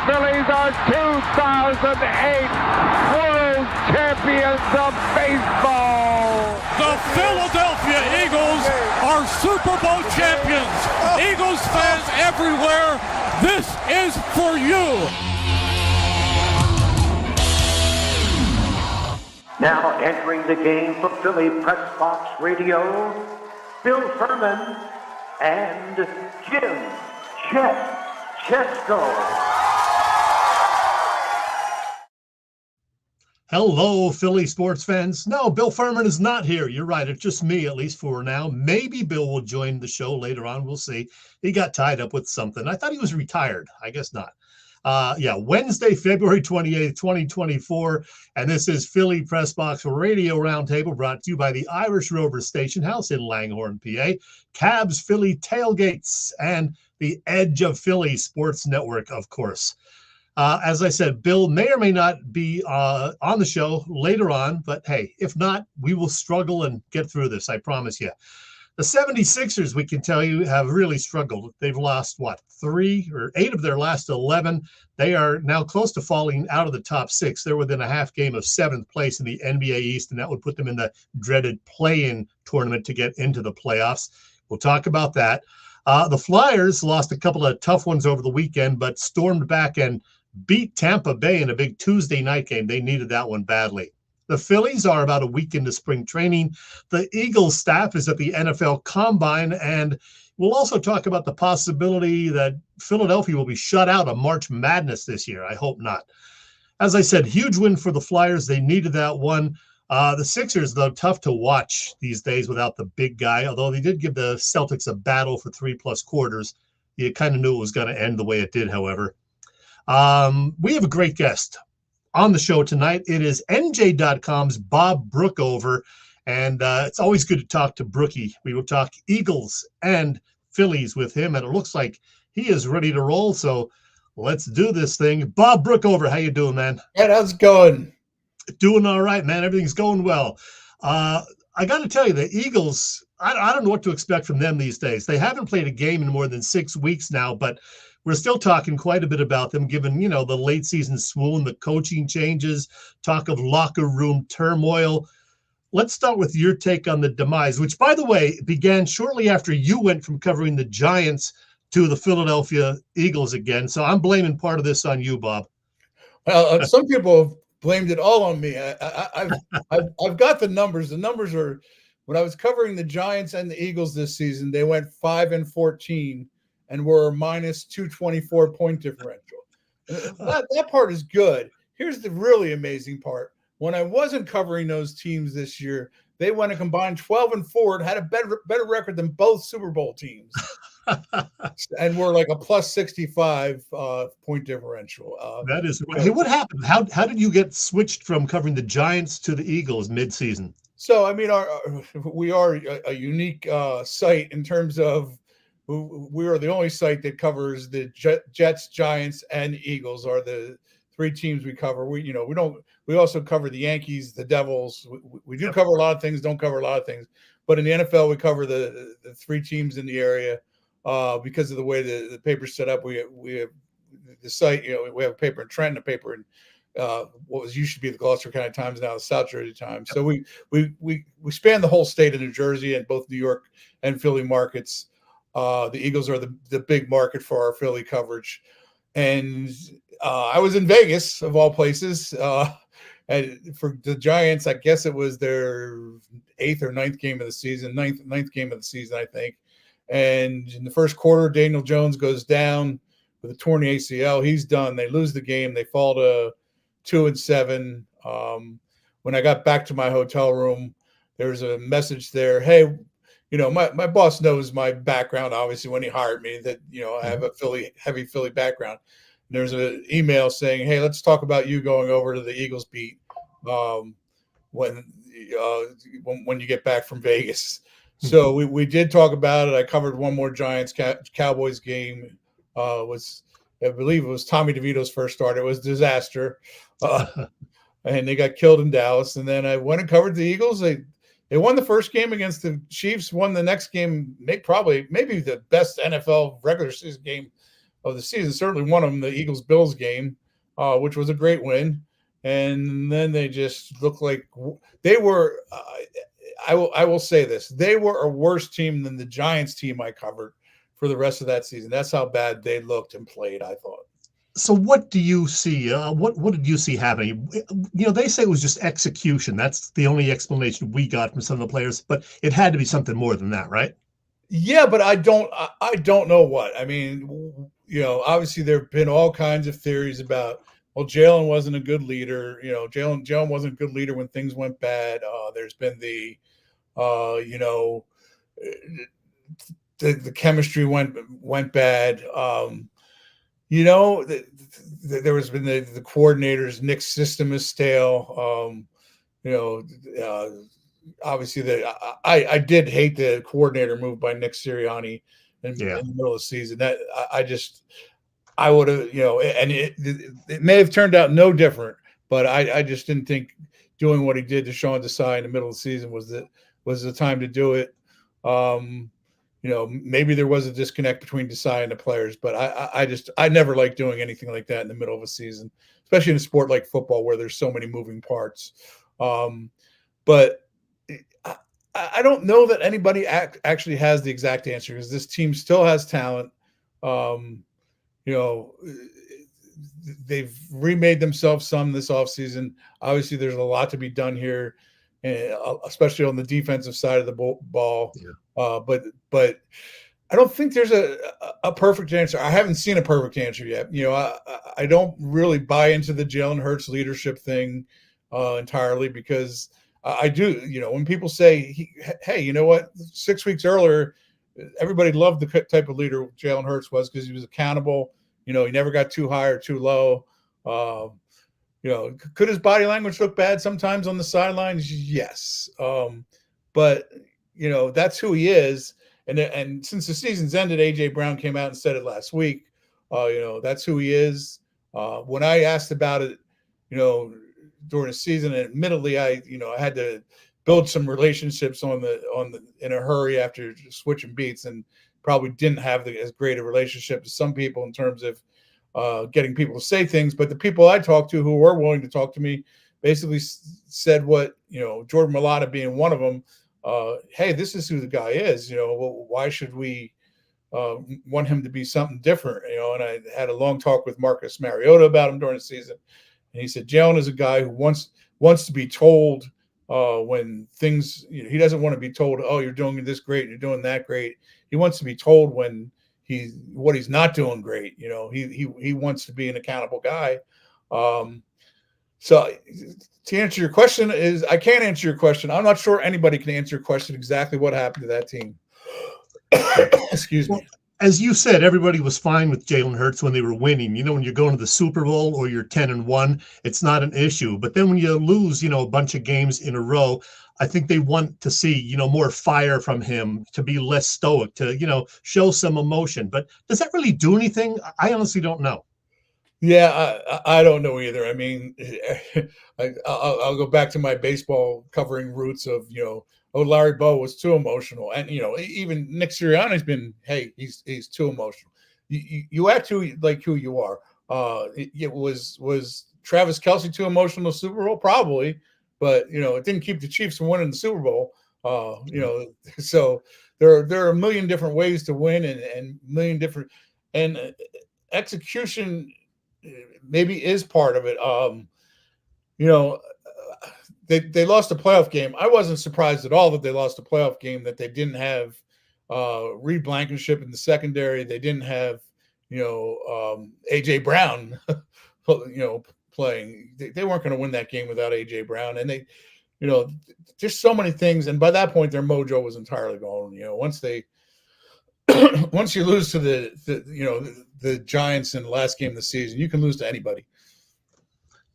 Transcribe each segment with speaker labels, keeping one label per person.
Speaker 1: Phillies are 2008 World Champions of Baseball.
Speaker 2: The Philadelphia Eagles are Super Bowl champions. Eagles fans everywhere, this is for you.
Speaker 3: Now entering the game for Philly Pressbox Radio, Bill Furman and Jim Chet Chesko.
Speaker 4: Hello, Philly sports fans. No, Bill Furman is not here. You're right. It's just me, at least for now. Maybe Bill will join the show later on. We'll see. He got tied up with something. I thought he was retired. I guess not. Wednesday, February 28th, 2024. And this is Philly Pressbox Radio Roundtable, brought to you by the Irish Rover Station House in Langhorne, PA, Cabs Philly Tailgates, and the Edge of Philly Sports Network, of course. As I said, Bill may or may not be on the show later on, but hey, if not, we will struggle and get through this, I promise you. The 76ers, we can tell you, have really struggled. They've lost, 3 or 8 of their last 11. They are now close to falling out of the top 6. They're within a half game of 7th place in the NBA East, and that would put them in the dreaded play-in tournament to get into the playoffs. We'll talk about that. The Flyers lost a couple of tough ones over the weekend, but stormed back and beat Tampa Bay in a big Tuesday night game. They needed that one badly. The Phillies are about a week into spring training. The Eagles staff is at the NFL Combine, and we'll also talk about the possibility that Philadelphia will be shut out of March Madness this year. I hope not. As I said, huge win for the Flyers. They needed that one. The Sixers, though, tough to watch these days without the big guy, although they did give the Celtics a battle for 3+ quarters. You kind of knew it was going to end the way it did, however. We have a great guest on the show tonight. It is NJ.com's Bob Brookover, and it's always good to talk to Brooky. We will talk Eagles and Phillies with him, and it looks like he is ready to roll, so let's do this thing. Bob Brookover, how you doing, man?
Speaker 5: Yeah, how's it going?
Speaker 4: Doing all right, man. Everything's going well. I got to tell you, the Eagles, I don't know what to expect from them these days. They haven't played a game in more than 6 weeks now, but we're still talking quite a bit about them, given, the late season swoon, the coaching changes, talk of locker room turmoil. Let's start with your take on the demise, which, by the way, began shortly after you went from covering the Giants to the Philadelphia Eagles again. So I'm blaming part of this on you, Bob.
Speaker 5: Well, some people have blamed it all on me. I've got the numbers. The numbers are, when I was covering the Giants and the Eagles this season, they went 5-14. And we're minus 224 point differential. That part is good. Here's the really amazing part. When I wasn't covering those teams this year, they went a combined 12-4 and had a better record than both Super Bowl teams. And we're like a plus 65 point differential.
Speaker 4: That is right. Hey, what happened? How did you get switched from covering the Giants to the Eagles mid-season?
Speaker 5: So, I mean, we are a unique site in terms of, we are the only site that covers the Jets, Giants, and Eagles are the 3 teams we cover. We also cover the Yankees, the Devils. We do cover a lot of things, don't cover a lot of things. But in the NFL, we cover the 3 teams in the area because of the way the paper's set up. We have the site, we have a paper in Trenton, a paper in what was used to be the Gloucester County Times, now the South Jersey Times. So we span the whole state of New Jersey and both New York and Philly markets. The Eagles are the big market for our Philly coverage. And I was in Vegas, of all places. And for the Giants, I guess it was their 8th or 9th game of the season, ninth game of the season, I think. And in the first quarter, Daniel Jones goes down with a torn ACL. He's done. They lose the game. They fall to 2-7. When I got back to my hotel room, there's a message there. Hey, my boss knows my background, obviously, when he hired me, that, I have a heavy Philly background. And there's an email saying, hey, let's talk about you going over to the Eagles beat when you get back from Vegas. So we did talk about it. I covered one more Giants Cowboys game. I believe it was Tommy DeVito's first start. It was a disaster. And they got killed in Dallas. And then I went and covered the Eagles. They won the first game against the Chiefs, won the next game, maybe the best NFL regular season game the season. Certainly one of them, the Eagles-Bills game, which was a great win. And then they just looked like they were. I will say this: they were a worse team than the Giants team I covered for the rest of that season. That's how bad they looked and played, I thought.
Speaker 4: So what do you see? What did you see happening? They say it was just execution. That's the only explanation we got from some of the players, but it had to be something more than that, right?
Speaker 5: Yeah, but I don't know what. I mean, obviously there have been all kinds of theories about, well, Jalen wasn't a good leader. Jalen wasn't a good leader when things went bad. There's been the chemistry went bad. There has been the coordinators. Nick's system is stale. Obviously, I did hate the coordinator move by Nick Sirianni in the middle of the season. That I would have, and it may have turned out no different, but I just didn't think doing what he did to Sean Desai in the middle of the season was the time to do it. Maybe there was a disconnect between Desai and the players, but I never liked doing anything like that in the middle of a season, especially in a sport like football where there's so many moving parts. But I don't know that anybody actually has the exact answer, because this team still has talent. They've remade themselves some this offseason. Obviously, there's a lot to be done here, especially on the defensive side of the ball. Yeah. But I don't think there's a perfect answer. I haven't seen a perfect answer yet. I don't really buy into the Jalen Hurts leadership thing entirely, because I do. When people say, hey, you know what? 6 weeks earlier, everybody loved the type of leader Jalen Hurts was, because he was accountable. He never got too high or too low. Could his body language look bad sometimes on the sidelines? Yes. But that's who he is. And since the season's ended, A.J. Brown came out and said it last week. That's who he is. When I asked about it, during the season, and admittedly, I had to build some relationships in a hurry after switching beats, and probably didn't have as great a relationship as some people in terms of getting people to say things. But the people I talked to who were willing to talk to me basically said what, Jordan Mailata being one of them, hey, this is who the guy is. Why should we want him to be something different? And I had a long talk with Marcus Mariota about him during the season. And he said, Jalen is a guy who wants to be told when things, he doesn't want to be told, oh, you're doing this great, you're doing that great. He wants to be told when he's not doing great. He wants to be an accountable guy. So to answer your question I can't answer your question. I'm not sure anybody can answer your question exactly what happened to that team. Excuse me.
Speaker 4: As you said, everybody was fine with Jalen Hurts when they were winning. When you're going to the Super Bowl or you're 10-1, it's not an issue. But then when you lose, a bunch of games in a row, I think they want to see, more fire from him, to be less stoic, to, show some emotion. But does that really do anything? I honestly don't know.
Speaker 5: Yeah, I don't know either. I mean, I'll go back to my baseball covering roots of, Larry Bowe was too emotional. And, even Nick Sirianni's been, hey, he's too emotional. You act who you are. It was Travis Kelce too emotional in the Super Bowl? Probably. But, it didn't keep the Chiefs from winning the Super Bowl. So there are a million different ways to win, and a million different – and execution maybe is part of it. They lost a playoff game. I wasn't surprised at all that they lost a playoff game, that they didn't have Reed Blankenship in the secondary. They didn't have, A.J. Brown, playing. They weren't going to win that game without A.J. Brown. And they, just so many things. And by that point, their mojo was entirely gone. Once you lose to the Giants in the last game of the season, you can lose to anybody.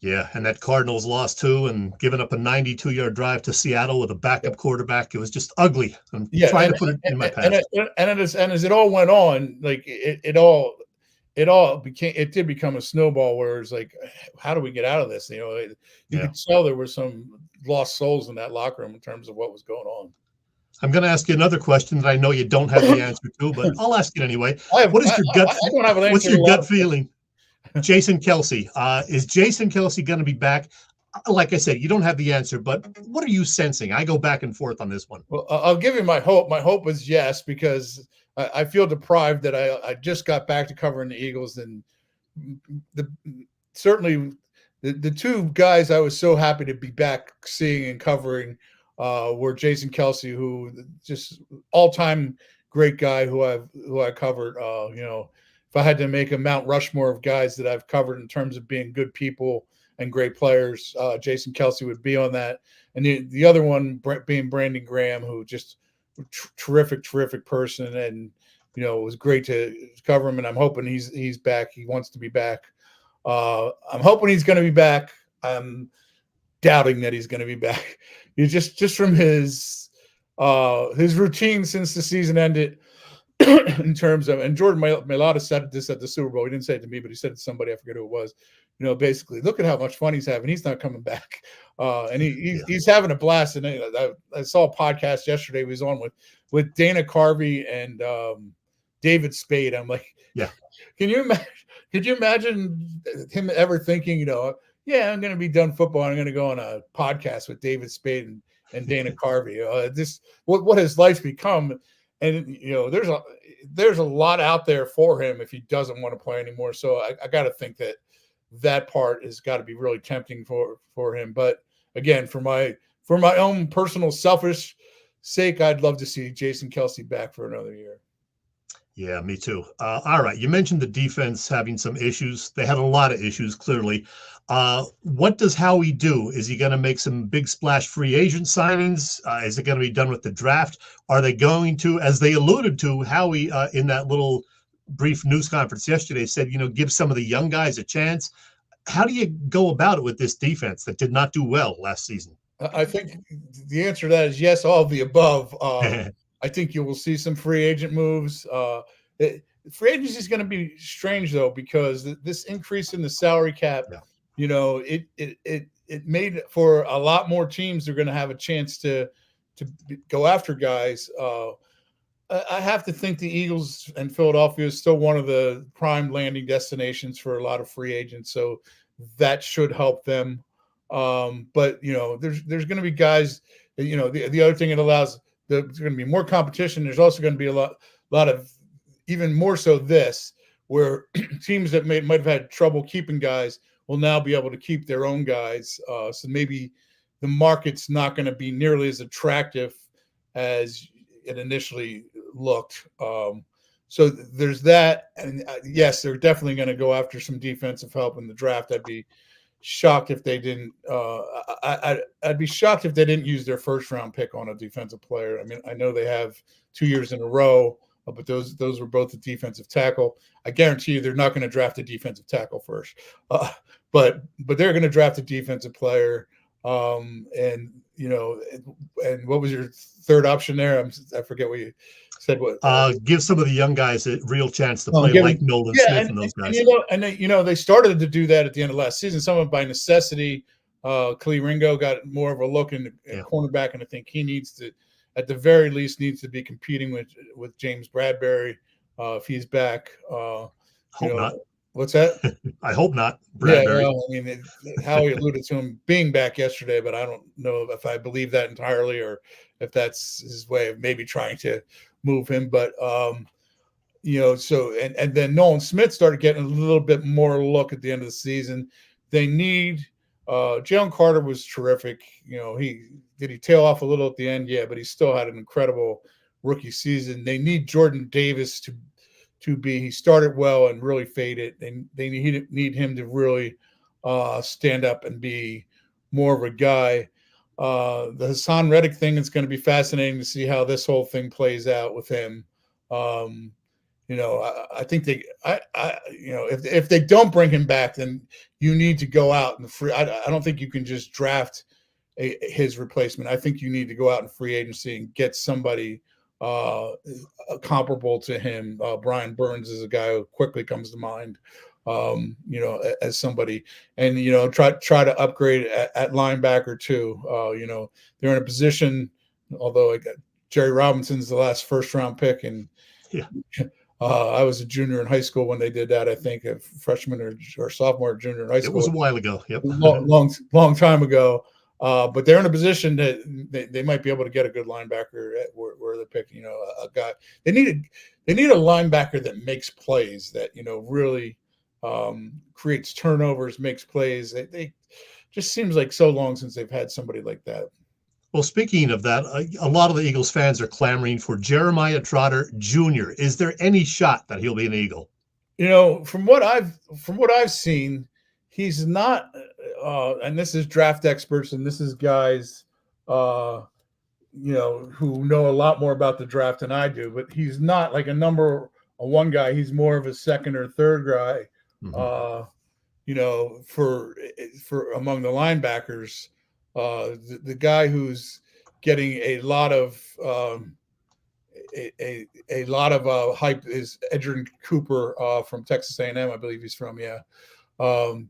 Speaker 4: Yeah, and that Cardinals lost too, and giving up a 92-yard drive to Seattle with a backup quarterback. It was just ugly. I'm trying to put it in my past.
Speaker 5: And as it all went on, like it did become a snowball where it's like, how do we get out of this? You could tell there were some lost souls in that locker room in terms of what was going on.
Speaker 4: I'm going to ask you another question that I know you don't have the answer to, but I'll ask it anyway. What is your gut?
Speaker 5: I don't have an answer.
Speaker 4: What's your gut feeling? Jason Kelce. Is Jason Kelce going to be back? Like I said, you don't have the answer, but what are you sensing? I go back and forth on this one.
Speaker 5: Well, I'll give you my hope. My hope is yes, because I feel deprived that I just got back to covering the Eagles, and certainly the two guys I was so happy to be back seeing and covering were Jason Kelce, who just all-time great guy who I covered. If I had to make a Mount Rushmore of guys that I've covered in terms of being good people and great players, Jason Kelce would be on that. And the other one being Brandon Graham, who just terrific person, and it was great to cover him. And I'm hoping he's back. He wants to be back. I'm hoping he's going to be back. I'm doubting that he's going to be back. He's just from his routine since the season ended. In terms of, and Jordan Mailata said this at the Super Bowl. He didn't say it to me, but he said it to somebody. I forget who it was. Basically, look at how much fun he's having. He's not coming back, and he's having a blast. And I saw a podcast yesterday. He was on with Dana Carvey and David Spade. I'm like,
Speaker 4: yeah.
Speaker 5: Could you imagine him ever thinking, yeah, I'm going to be done football, and I'm going to go on a podcast with David Spade and Dana Carvey. What has life become? And there's a lot out there for him if he doesn't want to play anymore. So I got to think that part has got to be really tempting for him. But again, for my own personal selfish sake, I'd love to see Jason Kelce back for another year.
Speaker 4: Yeah, me too. All right. You mentioned the defense having some issues. They had a lot of issues, clearly. What does Howie do? Is he going to make some big splash free agent signings? Is it going to be done with the draft? Are they going to, as they alluded to, Howie in that little brief news conference yesterday said, give some of the young guys a chance? How do you go about it with this defense that did not do well last season?
Speaker 5: I think the answer to that is yes, all of the above. I think you will see some free agent moves. Free agency is going to be strange, though, because this increase in the salary cap, it made for a lot more teams. They're going to have a chance to go after guys. I have to think the Eagles and Philadelphia is still one of the prime landing destinations for a lot of free agents, so that should help them. But there's going to be guys. The other thing it allows. There's going to be more competition. There's also going to be a lot of, even more so this, where teams that might have had trouble keeping guys will now be able to keep their own guys. So maybe the market's not going to be nearly as attractive as it initially looked. So there's that. And yes, they're definitely going to go after some defensive help in the draft. I'd be shocked if they didn't. I'd be shocked if they didn't use their first round pick on a defensive player. I mean, I know they have 2 years in a row, but those were both a defensive tackle. I guarantee you they're not going to draft a defensive tackle first, but they're going to draft a defensive player. And what was your third option there? I forget what you said. What? Give
Speaker 4: some of the young guys a real chance to play, like Nolan Smith and those guys.
Speaker 5: They started to do that at the end of last season. Some of by necessity. Klee Ringo got more of a look in cornerback, and I think he needs to, at the very least, be competing with James Bradbury if he's back.
Speaker 4: Hope not.
Speaker 5: What's that?
Speaker 4: I hope not. Bradbury.
Speaker 5: Yeah, Howie alluded to him being back yesterday, but I don't know if I believe that entirely or if that's his way of maybe trying to move him. But so and then Nolan Smith started getting a little bit more look at the end of the season. They need Jalen Carter was terrific. He tail off a little at the end, yeah, but he still had an incredible rookie season. They need Jordan Davis to be. He started well and really faded. They need him to really stand up and be more of a guy. The Hassan Reddick thing is going to be fascinating to see how this whole thing plays out with him. I think if they don't bring him back, then you need to go out and free. I don't think you can just draft his replacement. I think you need to go out in free agency and get somebody comparable to him. Brian Burns is a guy who quickly comes to mind, as somebody, and try to upgrade at linebacker too. They're in a position, although Jerry Robinson's the last first-round pick, and
Speaker 4: Yeah.
Speaker 5: I was a junior in high school when they did that. I think a freshman or sophomore, or junior in high school.
Speaker 4: It was a while ago. Yep.
Speaker 5: long time ago. But they're in a position that they might be able to get a good linebacker at where they're picking. A guy they need a linebacker that makes plays, that really creates turnovers, makes plays. They just seems like so long since they've had somebody like that.
Speaker 4: Well, speaking of that, a lot of the Eagles fans are clamoring for Jeremiah Trotter Jr. Is there any shot that he'll be an Eagle?
Speaker 5: From what I've seen, he's not. And this is draft experts, and this is guys, who know a lot more about the draft than I do. But he's not like a number one guy. He's more of a second or third guy. Mm-hmm. For among the linebackers. The guy who's getting a lot of hype is Edgerrin Cooper from Texas A&M. I believe he's from. Yeah. I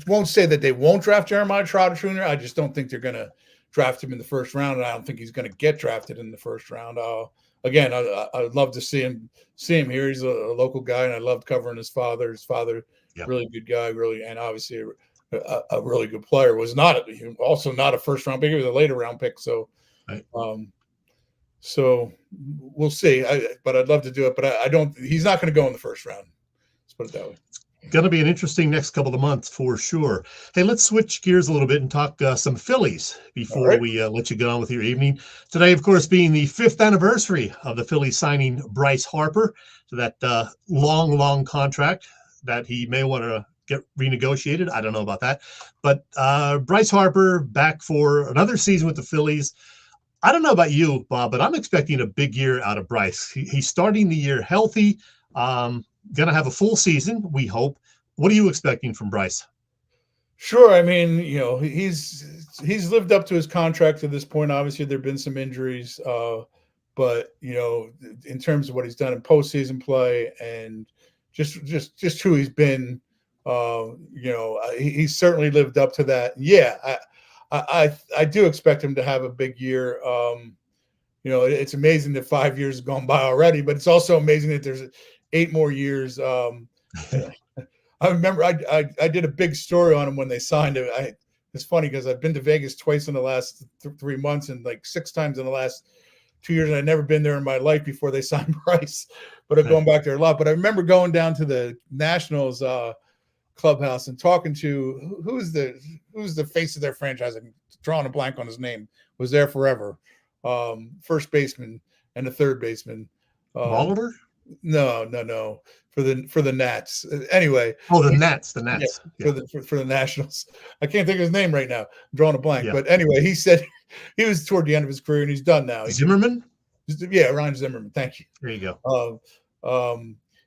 Speaker 5: won't say that they won't draft Jeremiah Trotter Jr. I just don't think they're going to draft him in the first round, and I don't think he's going to get drafted in the first round. Again, I'd love to see him here. He's a local guy, and I loved covering his father. His father. Yep. Really good guy, and obviously a really good player. Also not a first round pick; he was a later round pick. So, right. So we'll see. But I'd love to do it. But I don't. He's not going to go in the first round. Let's put it that way.
Speaker 4: It's going to be an interesting next couple of months for sure. Hey, let's switch gears a little bit and talk some Phillies before we let you get on with your evening. Today, of course, being the 5th anniversary of the Phillies signing Bryce Harper to that long contract that he may want to get renegotiated. I don't know about that. But Bryce Harper back for another season with the Phillies. I don't know about you, Bob, but I'm expecting a big year out of Bryce. He's starting the year healthy, going to have a full season, we hope. What are you expecting from Bryce?
Speaker 5: Sure. I mean, he's lived up to his contract to this point. Obviously, there have been some injuries, but, in terms of what he's done in postseason play and just who he's been, he's certainly lived up to that. Yeah, I do expect him to have a big year. It's amazing that 5 years have gone by already, but it's also amazing that there's 8 more years. I remember I did a big story on him when they signed him. It's funny because I've been to Vegas twice in the last 3 months and like 6 times in the last 2 years, and I'd never been there in my life before they signed Bryce, but I've gone back there a lot. But I remember going down to the Nationals clubhouse and talking to who's the face of their franchise. I'm drawing a blank on his name. Was there forever. First baseman and a third baseman.
Speaker 4: Molitor?
Speaker 5: No. For the Nats. Anyway.
Speaker 4: Oh, the Nats.
Speaker 5: Yeah. For the Nationals. I can't think of his name right now. I'm drawing a blank. Yeah. But anyway, he said he was toward the end of his career and he's done now.
Speaker 4: Zimmerman?
Speaker 5: Yeah, Ryan Zimmerman. Thank you.
Speaker 4: There you go.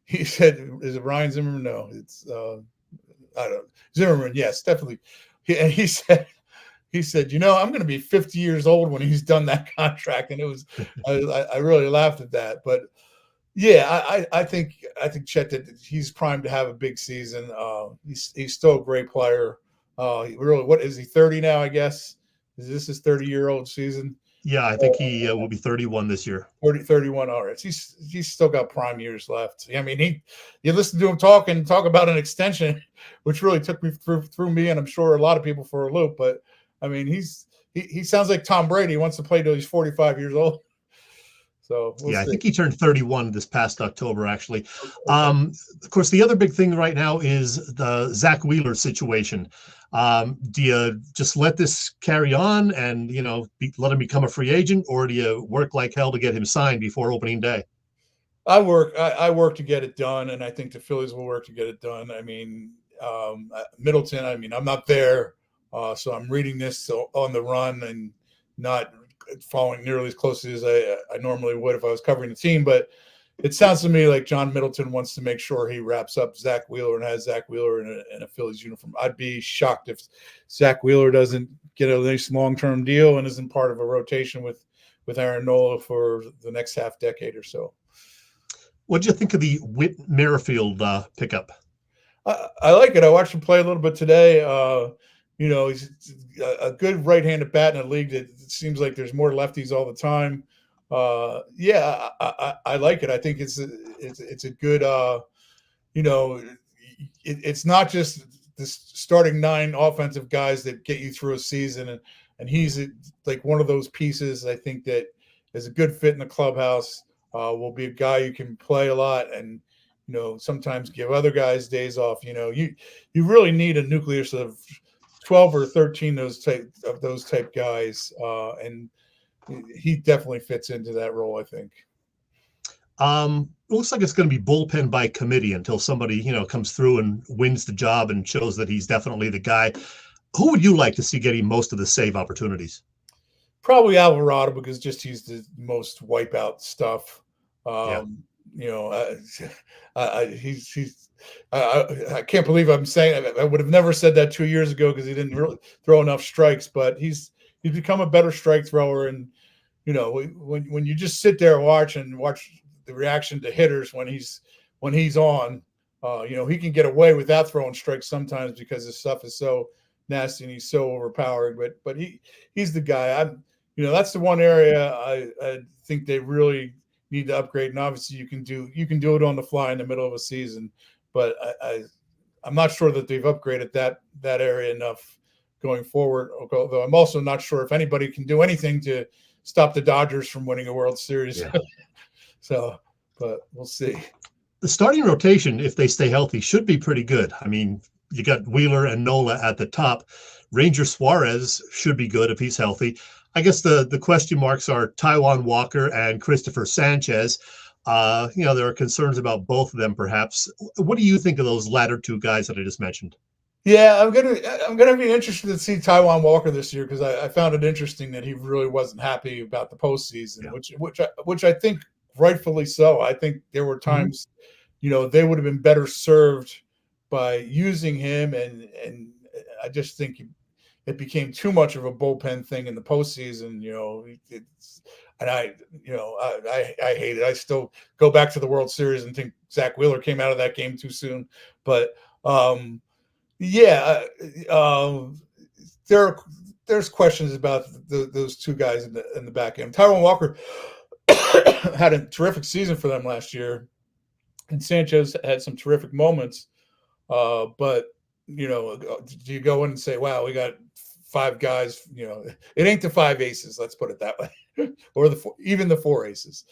Speaker 5: He said, is it Ryan Zimmerman? No, it's I don't know. Zimmerman. Yes, definitely. He said, I'm going to be 50 years old when he's done that contract. And it was, I really laughed at that, but yeah, I think Chet, that he's primed to have a big season. He's still a great player. Really, what is he, 30 now, I guess? Is this his 30-year-old season?
Speaker 4: Yeah, I think he will be 31 this year.
Speaker 5: 31. All right. He's still got prime years left. I mean, you listen to him talk about an extension, which really took me through me, and I'm sure a lot of people for a loop. But I mean, he sounds like Tom Brady. He wants to play till he's 45 years old. So we'll see.
Speaker 4: I think he turned 31 this past October, actually. Of course, the other big thing right now is the Zach Wheeler situation. Do you just let this carry on and, let him become a free agent, or do you work like hell to get him signed before opening day?
Speaker 5: I work to get it done, and I think the Phillies will work to get it done. I mean, Middleton, I'm not there, so I'm reading this on the run and not following nearly as closely as I normally would if I was covering the team. But it sounds to me like John Middleton wants to make sure he wraps up Zach Wheeler and has Zach Wheeler in a Phillies uniform. I'd be shocked if Zach Wheeler doesn't get a nice long-term deal and isn't part of a rotation with Aaron Nola for the next half decade or so.
Speaker 4: What did you think of the Whit Merrifield pickup?
Speaker 5: I like it. I watched him play a little bit today. He's a good right-handed bat in a league that it seems like there's more lefties all the time. I like it. I think it's a good. It's not just the starting 9 offensive guys that get you through a season, and he's like one of those pieces. I think that is a good fit in the clubhouse. Will be a guy you can play a lot, and sometimes give other guys days off. You really need a nucleus of 12 or 13 those type guys, and he definitely fits into that role, I think.
Speaker 4: It looks like it's going to be bullpen by committee until somebody, comes through and wins the job and shows that he's definitely the guy. Who would you like to see getting most of the save opportunities?
Speaker 5: Probably Alvarado, because he's the most wipeout stuff. I can't believe I'm saying it. I would have never said that 2 years ago because he didn't really throw enough strikes, but he's become a better strike thrower. And when you just sit there and watch the reaction to hitters when he's on, he can get away without throwing strikes sometimes because his stuff is so nasty and he's so overpowering. But he's the guy. That's the one area I think they really need to upgrade. And obviously you can do it on the fly in the middle of a season, but I'm not sure that they've upgraded that area enough going forward. Although I'm also not sure if anybody can do anything to stop the Dodgers from winning a World Series. Yeah. But we'll see.
Speaker 4: The starting rotation, if they stay healthy, should be pretty good. I mean, you got Wheeler and Nola at the top. Ranger Suarez should be good if he's healthy. I guess the question marks are Taijuan Walker and Christopher Sanchez. There are concerns about both of them, perhaps. What do you think of those latter 2 guys that I just mentioned?
Speaker 5: Yeah, I'm gonna be interested to see Taijuan Walker this year, because I found it interesting that he really wasn't happy about the postseason, yeah. which I think rightfully so. I think there were times, they would have been better served by using him, and I just think it became too much of a bullpen thing in the postseason. I hate it. I still go back to the World Series and think Zach Wheeler came out of that game too soon, but. There's questions about those 2 guys in the back end. Taijuan Walker had a terrific season for them last year, and Sanchez had some terrific moments. But do you go in and say, "Wow, we got 5 guys"? It ain't the 5 aces. Let's put it that way, or even the 4 aces.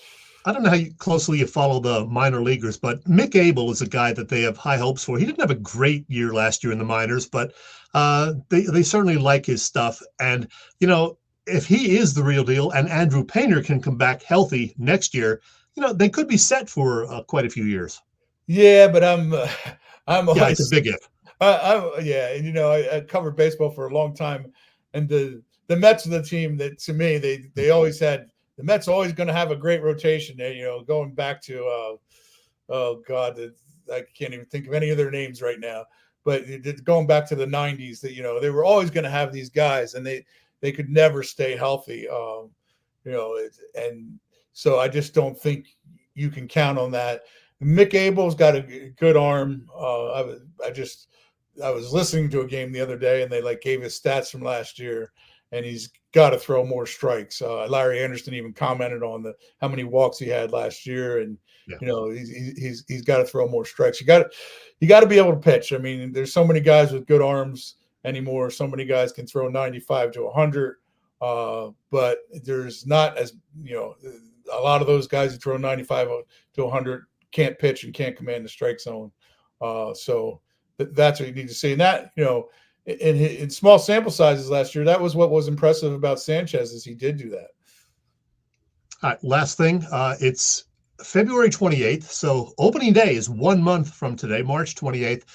Speaker 4: I don't know how closely you follow the minor leaguers, but Mick Abel is a guy that they have high hopes for. He didn't have a great year last year in the minors, but they certainly like his stuff. And, if he is the real deal and Andrew Painter can come back healthy next year, they could be set for quite a few years.
Speaker 5: Yeah, but I'm
Speaker 4: it's a big if.
Speaker 5: I covered baseball for a long time, and the Mets are the team that, to me, they always had. The Mets are always going to have a great rotation there, going back to, I can't even think of any of their names right now, but going back to the 90s, that, they were always going to have these guys, and they could never stay healthy, and so I just don't think you can count on that. Mick Abel's got a good arm. I was listening to a game the other day, and they gave his stats from last year, and he's got to throw more strikes. Larry Anderson even commented on how many walks he had last year, and he's got to throw more strikes. You got to be able to pitch. I mean, there's so many guys with good arms anymore. So many guys can throw 95 to 100, but there's not as a lot of those guys who throw 95 to 100 can't pitch and can't command the strike zone. So that's what you need to see, and that in small sample sizes last year, that was what was impressive about Sanchez, is he did do that.
Speaker 4: All right, last thing. It's February 28th, so opening day is 1 month from today, March 28th.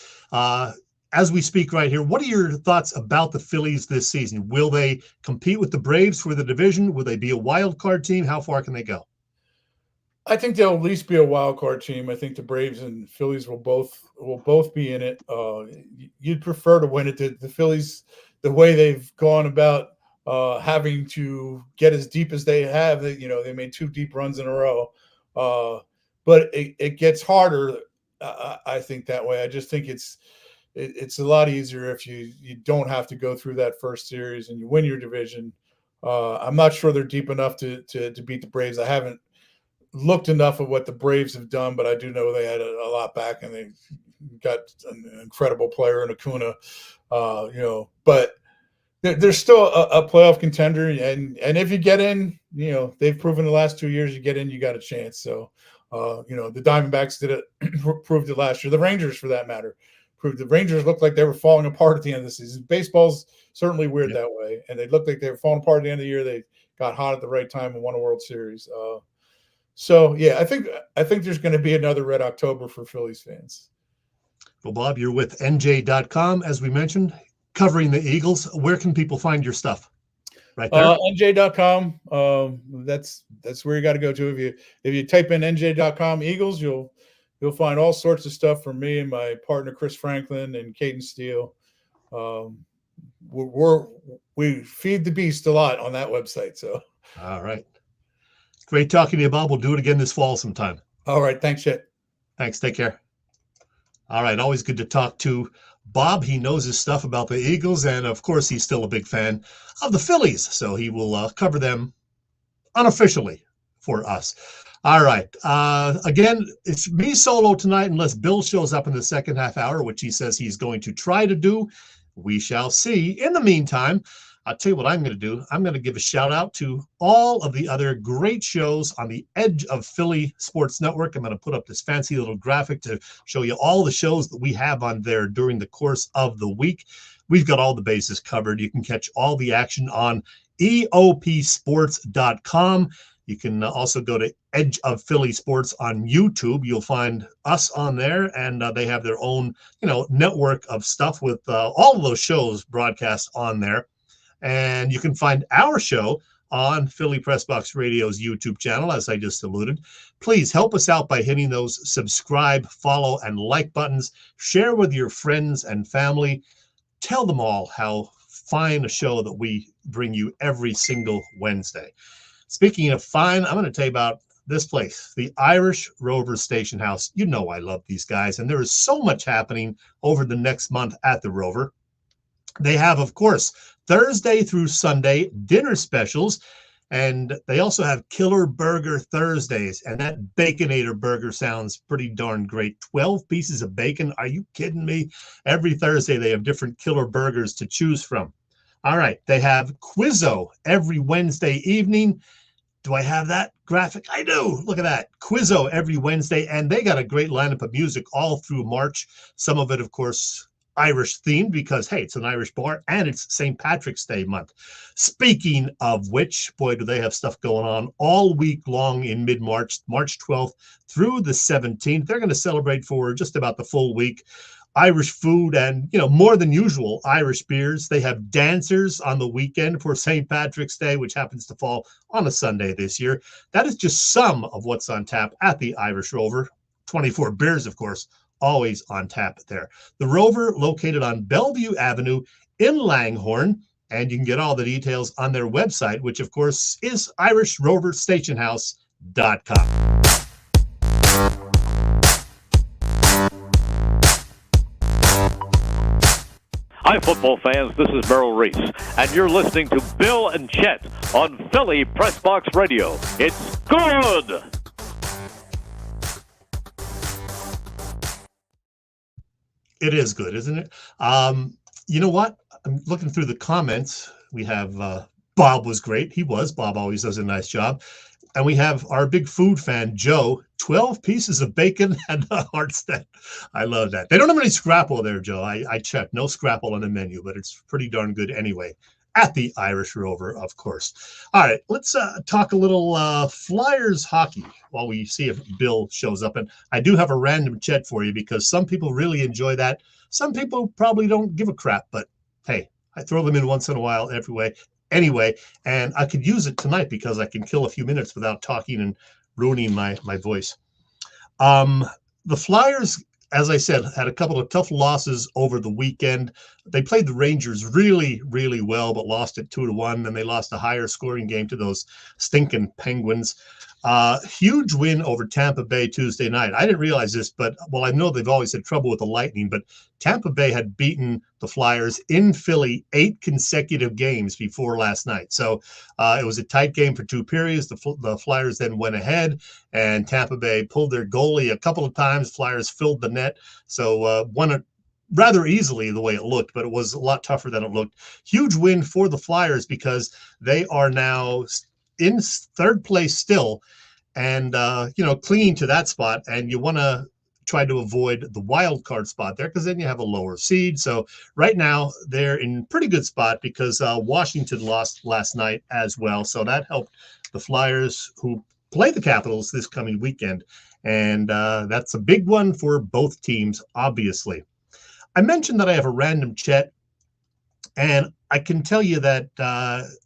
Speaker 4: As we speak right here, what are your thoughts about the Phillies this season? Will they compete with the Braves for the division? Will they be a wild card team? How far can they go?
Speaker 5: I think they'll at least be a wild card team. I think the Braves and Phillies will both be in it. You'd prefer to win it. The Phillies, the way they've gone about having to get as deep as they have, they made 2 deep runs in a row. But it gets harder, I think, that way. I just think it's it's a lot easier if you don't have to go through that first series and you win your division. I'm not sure they're deep enough to beat the Braves. I haven't looked enough at what the Braves have done, but I do know they had a lot back, and they got an incredible player in Acuna. But they're still a playoff contender, and if you get in, they've proven the last 2 years, you get in, you got a chance. So, the Diamondbacks did it, proved it last year. The Rangers, for that matter, proved the Rangers looked like they were falling apart at the end of the season. Baseball's certainly weird that way, and they looked like they were falling apart at the end of the year. They got hot at the right time and won a World Series. So yeah, I think there's going to be another Red October for Phillies fans.
Speaker 4: Well, Bob, you're with NJ.com, as we mentioned, covering the Eagles. Where can people find your stuff? Right there.
Speaker 5: NJ.com. That's where you got to go to. If you type in NJ.com Eagles, you'll find all sorts of stuff from me and my partner Chris Franklin and Caden Steele. We feed the beast a lot on that website. So
Speaker 4: all right. Great talking to you, Bob. We'll do it again this fall sometime.
Speaker 5: All right. Thanks, Chet.
Speaker 4: Thanks. Take care. All right. Always good to talk to Bob. He knows his stuff about the Eagles, and of course, he's still a big fan of the Phillies, so he will cover them unofficially for us. All right. Again, it's me solo tonight unless Bill shows up in the second half hour, which he says he's going to try to do. We shall see. In the meantime, I'll tell you what I'm going to do. I'm going to give a shout out to all of the other great shows on the Edge of Philly Sports Network. I'm going to put up this fancy little graphic to show you all the shows that we have on there during the course of the week. We've got all the bases covered. You can catch all the action on EOPsports.com. You can also go to Edge of Philly Sports on YouTube. You'll find us on there, and they have their own, network of stuff with all of those shows broadcast on there. And you can find our show on Philly Pressbox Radio's YouTube channel, as I just alluded. Please help us out by hitting those subscribe, follow, and like buttons. Share with your friends and family. Tell them all how fine a show that we bring you every single Wednesday. Speaking of fine, I'm going to tell you about this place, the Irish Rover Station House. You know I love these guys, and there is so much happening over the next month at the Rover. They have, of course, Thursday through Sunday dinner specials, and they also have Killer Burger Thursdays, and that Baconator burger sounds pretty darn great. 12 pieces of bacon. Are you kidding me? Every Thursday they have different killer burgers to choose from. All right, they have Quizzo every Wednesday evening. Do I have that graphic? I do. Look at that. Quizzo every Wednesday, and they got a great lineup of music all through March. Some of it, of course, Irish themed because, hey, it's an Irish bar and it's St. Patrick's Day month. Speaking of which, boy, do they have stuff going on all week long in mid-March, March 12th through the 17th. They're going to celebrate for just about the full week. Irish food and, more than usual Irish beers. They have dancers on the weekend for St. Patrick's Day, which happens to fall on a Sunday this year. That is just some of what's on tap at the Irish Rover. 24 beers, of course, always on tap there. The Rover, located on Bellevue Avenue in Langhorne, and you can get all the details on their website, which, of course, is IrishRoverStationHouse.com.
Speaker 1: Hi, football fans. This is Merrill Reese, and you're listening to Bill and Chet on Philly Pressbox Radio. It's good!
Speaker 4: It is good, isn't it? You know what? I'm looking through the comments. We have Bob was great. He was. Bob always does a nice job. And we have our big food fan, Joe, 12 pieces of bacon and a heartstead. I love that. They don't have any scrapple there, Joe. I checked. No scrapple on the menu, but it's pretty darn good anyway. At the Irish Rover, of course. All right, let's talk a little Flyers hockey while we see if Bill shows up. And I do have a random Chet for you because some people really enjoy that. Some people probably don't give a crap, but hey, I throw them in once in a while anyway, and I could use it tonight because I can kill a few minutes without talking and ruining my voice. The Flyers, as I said, had a couple of tough losses over the weekend. They played the Rangers really, really well, but lost it 2-1. And they lost a higher scoring game to those stinking Penguins. Huge win over Tampa Bay Tuesday night. I didn't realize this, but I know they've always had trouble with the Lightning, but Tampa Bay had beaten the Flyers in Philly 8 consecutive games before last night. So it was a tight game for 2 periods. The Flyers then went ahead, and Tampa Bay pulled their goalie a couple of times. Flyers filled the net. So won it rather easily the way it looked, but it was a lot tougher than it looked. Huge win for the Flyers because they are now in 3rd place still, and clinging to that spot. And you want to try to avoid the wild card spot there, because then you have a lower seed. So right now they're in pretty good spot because Washington lost last night as well. So that helped the Flyers, who play the Capitals this coming weekend. And that's a big one for both teams, obviously. I mentioned that I have a random Chet, and I can tell you that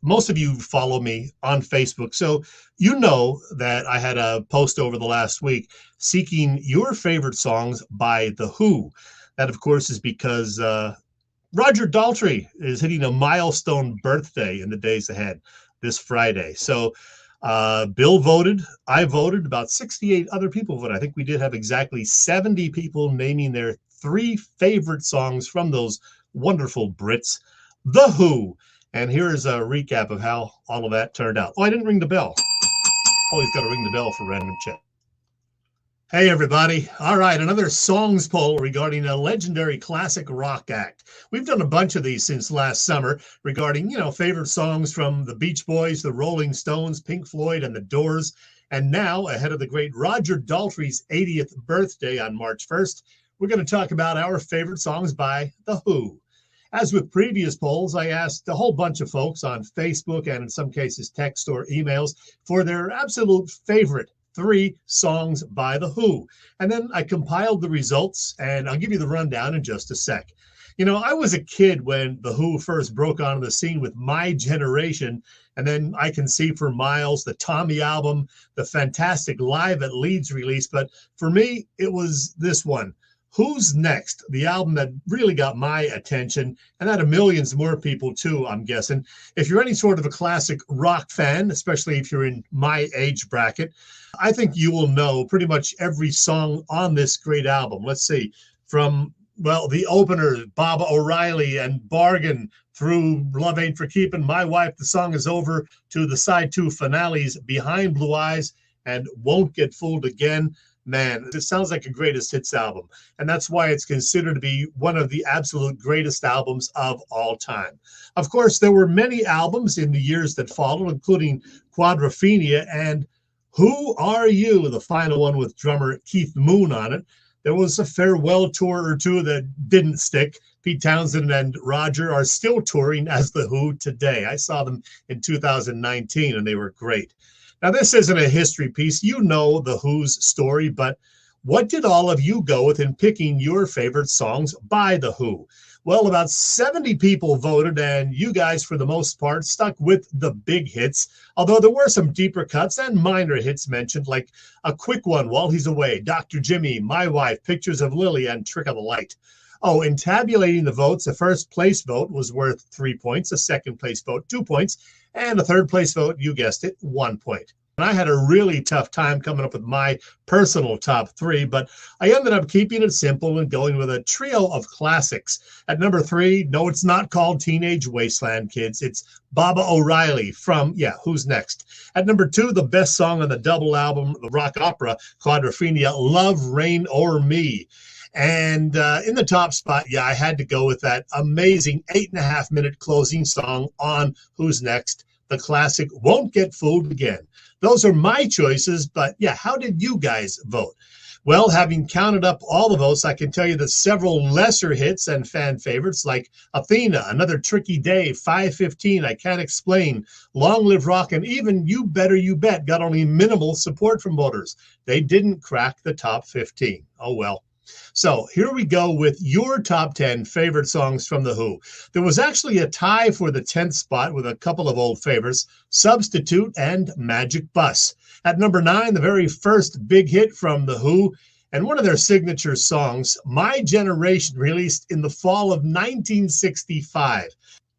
Speaker 4: most of you follow me on Facebook. So you know that I had a post over the last week seeking your favorite songs by The Who. That, of course, is because Roger Daltrey is hitting a milestone birthday in the days ahead this Friday. So Bill voted, I voted, about 68 other people voted. I think we did have exactly 70 people naming their 3 favorite songs from those wonderful Brits, The Who. And here's a recap of how all of that turned out. Oh, I didn't ring the bell. Always got to ring the bell for random Chet. Hey, everybody. All right, another songs poll regarding a legendary classic rock act. We've done a bunch of these since last summer regarding, favorite songs from the Beach Boys, the Rolling Stones, Pink Floyd, and the Doors. And now, ahead of the great Roger Daltrey's 80th birthday on March 1st, we're going to talk about our favorite songs by The Who. As with previous polls, I asked a whole bunch of folks on Facebook and in some cases text or emails for their absolute favorite 3 songs by The Who. And then I compiled the results, and I'll give you the rundown in just a sec. I was a kid when The Who first broke onto the scene with My Generation, and then I Can See for Miles, the Tommy album, the fantastic Live at Leeds release. But for me, it was this one, Who's Next, the album that really got my attention, and that of millions more people too, I'm guessing. If you're any sort of a classic rock fan, especially if you're in my age bracket, I think you will know pretty much every song on this great album. Let's see, from, the opener, Bob O'Reilly and Bargain, through Love Ain't for Keeping, My Wife, The Song Is Over, to the side 2 finales, Behind Blue Eyes and Won't Get Fooled Again. Man, this sounds like a greatest hits album, and that's why it's considered to be one of the absolute greatest albums of all time. Of course, there were many albums in the years that followed, including Quadrophenia and Who Are You, the final one with drummer Keith Moon on it. There was a farewell tour or 2 that didn't stick. Pete Townsend and Roger are still touring as The Who today. I saw them in 2019, and they were great. Now, this isn't a history piece. You know The Who's story, but what did all of you go with in picking your favorite songs by The Who? Well, about 70 people voted, and you guys, for the most part, stuck with the big hits, although there were some deeper cuts and minor hits mentioned, like A Quick One, While He's Away, Dr. Jimmy, My Wife, Pictures of Lily, and Trick of the Light. Oh, in tabulating the votes, a first place vote was worth 3 points, a second place vote 2 points, and a third place vote, you guessed it, 1 point. And I had a really tough time coming up with my personal top 3, but I ended up keeping it simple and going with a trio of classics. At number 3, no, it's not called Teenage Wasteland, kids. It's Baba O'Reilly from, Who's Next? At number 2, the best song on the double album, the rock opera, Quadrophenia, Love, Rain, or Me. And in the top spot, I had to go with that amazing 8.5-minute closing song on Who's Next, the classic Won't Get Fooled Again. Those are my choices, but how did you guys vote? Well, having counted up all the votes, I can tell you that several lesser hits and fan favorites like Athena, Another Tricky Day, 5:15, I Can't Explain, Long Live Rock, and even You Better You Bet got only minimal support from voters. They didn't crack the top 15. Oh, well. So here we go with your top 10 favorite songs from The Who. There was actually a tie for the 10th spot with a couple of old favorites, Substitute and Magic Bus. At number 9, the very first big hit from The Who, and one of their signature songs, My Generation, released in the fall of 1965.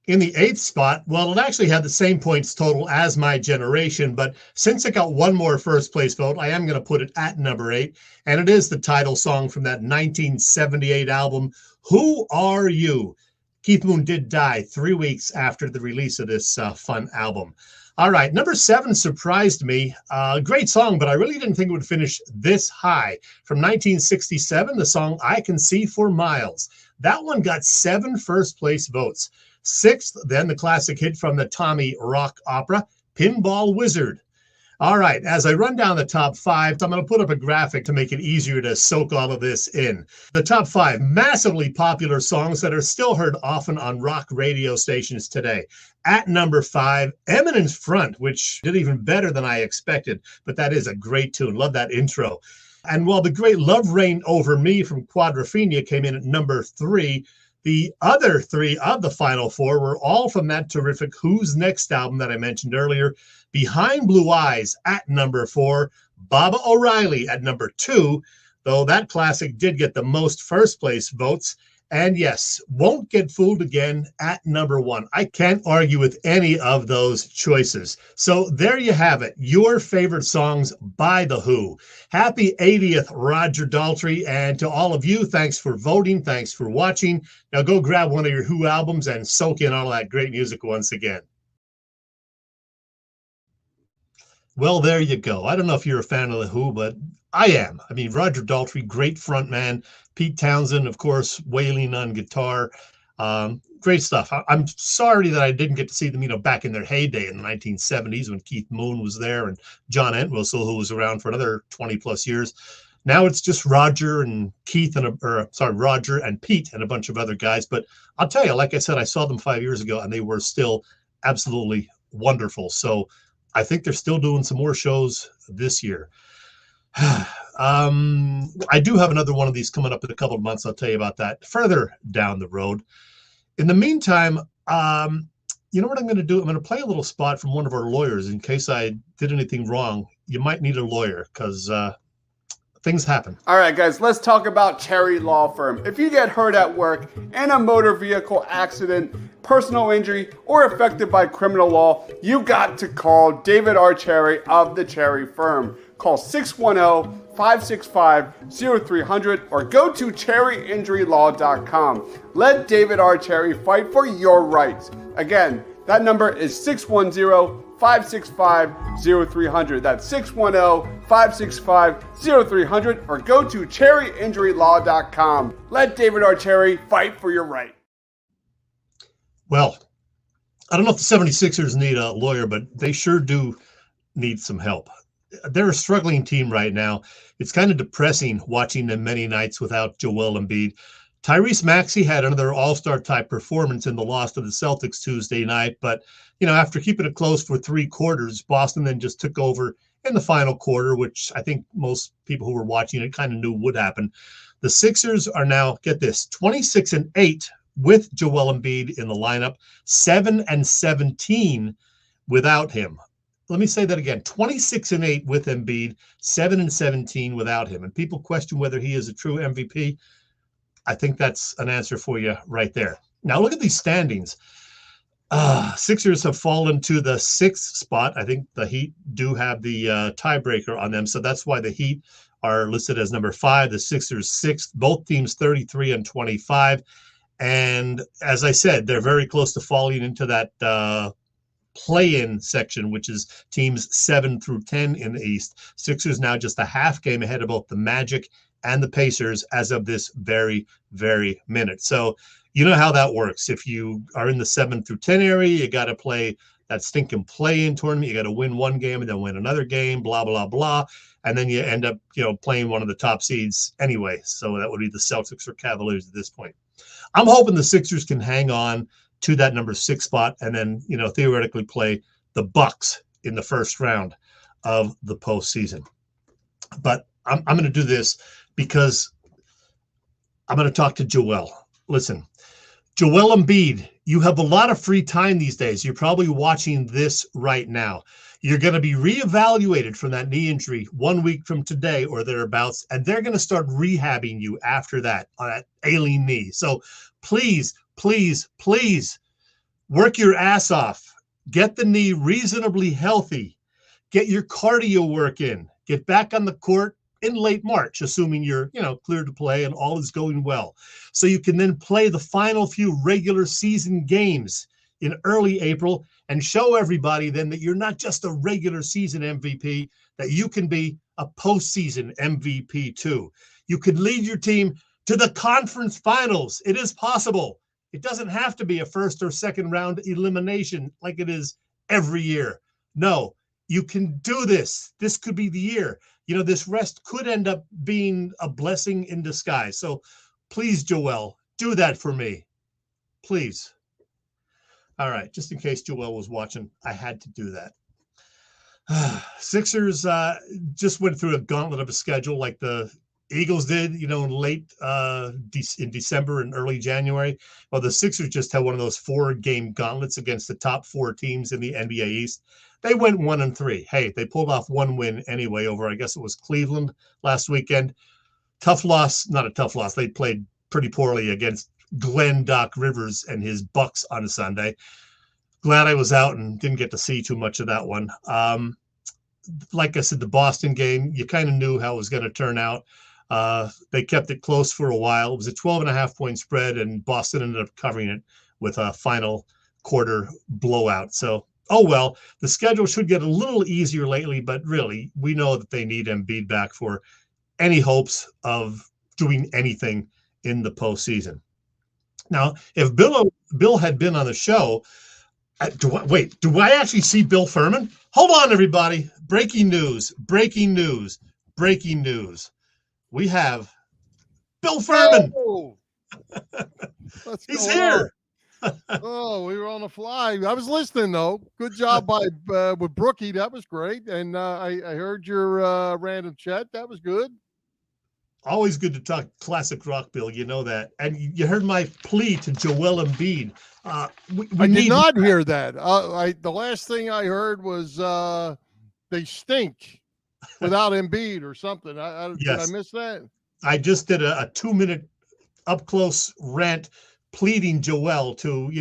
Speaker 4: In the 8th spot, well, it actually had the same points total as My Generation, but since it got one more first place vote, I am going to put it at number 8, and it is the title song from that 1978 album, Who Are You? Keith Moon did die 3 weeks after the release of this fun album. All right, number 7 surprised me. Great song, but I really didn't think it would finish this high. From 1967, the song I Can See for Miles. That one got 7 first-place votes. 6th, then the classic hit from the Tommy rock opera, Pinball Wizard. All right, as I run down the top 5, I'm going to put up a graphic to make it easier to soak all of this in. The top 5 massively popular songs that are still heard often on rock radio stations today. At number 5, Eminence Front, which did even better than I expected, but that is a great tune. Love that intro. And while the great Love Reign Over Me from Quadrophenia came in at number 3, the other 3 of the final 4 were all from that terrific Who's Next album that I mentioned earlier. Behind Blue Eyes at number 4, Baba O'Reilly at number 2, though that classic did get the most first place votes. And yes, Won't Get Fooled Again at number 1. I can't argue with any of those choices. So there you have it, your favorite songs by The Who. Happy 80th, Roger Daltrey. And to all of you, thanks for voting. Thanks for watching. Now go grab one of your Who albums and soak in all that great music once again. Well, there you go. I don't know if you're a fan of The Who, but I am. I mean, Roger Daltrey, great front man. Pete Townsend, of course, wailing on guitar. Great stuff. I'm sorry that I didn't get to see them, back in their heyday in the 1970s when Keith Moon was there and John Entwistle, who was around for another 20 plus years. Now it's just Roger and Roger and Pete and a bunch of other guys. But I'll tell you, like I said, I saw them 5 years ago and they were still absolutely wonderful. So I think they're still doing some more shows this year. I do have another one of these coming up in a couple of months. I'll tell you about that further down the road. In the meantime, you know what I'm going to do? I'm going to play a little spot from one of our lawyers in case I did anything wrong. You might need a lawyer because things happen.
Speaker 6: All right, guys, let's talk about Cherry Law Firm. If you get hurt at work in a motor vehicle accident, personal injury, or affected by criminal law, you got to call David R. Cherry of the Cherry Firm. Call 610-565-0300 or go to cherryinjurylaw.com. Let David R. Cherry fight for your rights. Again, that number is 610-565-0300. That's 610-565-0300 or go to cherryinjurylaw.com. Let David R. Cherry fight for your right.
Speaker 4: Well, I don't know if the 76ers need a lawyer, but they sure do need some help. They're a struggling team right now. It's kind of depressing watching them many nights without Joel Embiid. Tyrese Maxey had another all-star type performance in the loss to the Celtics Tuesday night, but after keeping it close for 3 quarters, Boston then just took over in the final quarter, which I think most people who were watching it kind of knew would happen. The Sixers are now, get this, 26-8 with Joel Embiid in the lineup, 7-17 without him. Let me say that again, 26-8 with Embiid, 7-17 without him. And people question whether he is a true MVP. I think that's an answer for you right there. Now look at these standings. Sixers have fallen to the 6th spot. I think the Heat do have the tiebreaker on them. So that's why the Heat are listed as number 5, the Sixers 6th, both teams 33 and 25. And as I said, they're very close to falling into that play-in section, which is teams 7 through 10 in the East. Sixers now just a half game ahead of both the Magic and the Pacers as of this very, very minute. So you know how that works. If you are in the 7 through 10 area, you got to play that stinking play-in tournament. You got to win one game and then win another game, blah, blah, blah. And then you end up, playing one of the top seeds anyway. So that would be the Celtics or Cavaliers at this point. I'm hoping the Sixers can hang on to that number 6 spot and then, theoretically play the Bucks in the first round of the postseason. But I'm going to do this because I'm going to talk to Joel. Listen, Joel Embiid You have a lot of free time these days. You're probably watching this right now. You're going to be reevaluated from that knee injury 1 week from today or thereabouts, and they're going to start rehabbing you after that on that ailing knee. So please, please, please work your ass off. Get the knee reasonably healthy. Get your cardio work in. Get back on the court in late March, assuming you're, cleared to play and all is going well. So you can then play the final few regular season games in early April and show everybody then that you're not just a regular season MVP, that you can be a postseason MVP too. You can lead your team to the conference finals. It is possible. It doesn't have to be a first or second round elimination like it is every year. No, you can do this. This could be the year. This rest could end up being a blessing in disguise. So please, Joel, do that for me. Please. All right. Just in case Joel was watching, I had to do that. Sixers just went through a gauntlet of a schedule like the Eagles did, in late in December and early January. Well, the Sixers just had one of those 4-game gauntlets against the top 4 teams in the NBA East. They went 1-3. Hey, they pulled off one win anyway over, I guess it was Cleveland last weekend. Tough loss, not a tough loss. They played pretty poorly against Glenn Doc Rivers and his Bucks on Sunday. Glad I was out and didn't get to see too much of that one. Like I said, the Boston game, you kind of knew how it was going to turn out. They kept it close for a while. It was a 12.5-point spread, and Boston ended up covering it with a final quarter blowout. So, oh well, the schedule should get a little easier lately, but really, we know that they need Embiid back for any hopes of doing anything in the postseason. Now, if Bill had been on the show, do I actually see Bill Furman? Hold on, everybody. Breaking news. We have Bill Furman.
Speaker 7: Oh.
Speaker 4: He's here.
Speaker 7: Oh, we were on the fly. I was listening, though. Good job with Brooky. That was great. And I heard your random chat. That was good.
Speaker 4: Always good to talk classic rock, Bill. You know that. And you heard my plea to Joel Embiid.
Speaker 7: I did not hear that. The last thing I heard was they stink without Embiid or something.
Speaker 4: Yes.
Speaker 7: Did I miss that?
Speaker 4: I just did a 2-minute up-close rant pleading Joel to,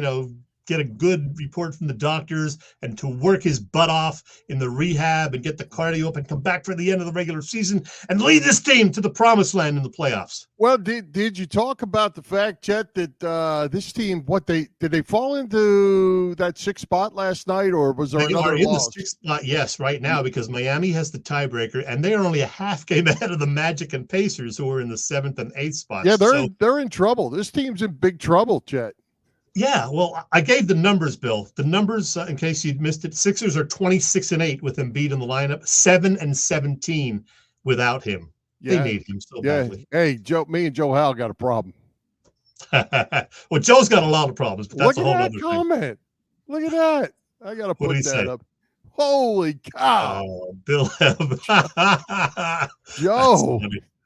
Speaker 4: get a good report from the doctors and to work his butt off in the rehab and get the cardio up and come back for the end of the regular season and lead this team to the promised land in the playoffs.
Speaker 7: Well, did you talk about the fact, Chet, that this team, did they fall into that 6th spot last night, or was there another loss?
Speaker 4: The 6th spot, yes, right now, because Miami has the tiebreaker, and they are only a half game ahead of the Magic and Pacers, who are in the 7th and 8th spots.
Speaker 7: Yeah, they're in trouble. This team's in big trouble, Chet.
Speaker 4: Yeah, well, I gave the numbers, Bill. The numbers, in case you'd missed it, Sixers are 26-8 with Embiid in the lineup, 7-17 without him.
Speaker 7: Yeah.
Speaker 4: They need him so badly.
Speaker 7: Hey, me and Joe Howell got a problem.
Speaker 4: Well, Joe's got a lot of problems, but that's a whole other thing.
Speaker 7: Look at that. I got to put that
Speaker 4: say?
Speaker 7: up. Holy cow.
Speaker 4: Oh, Bill.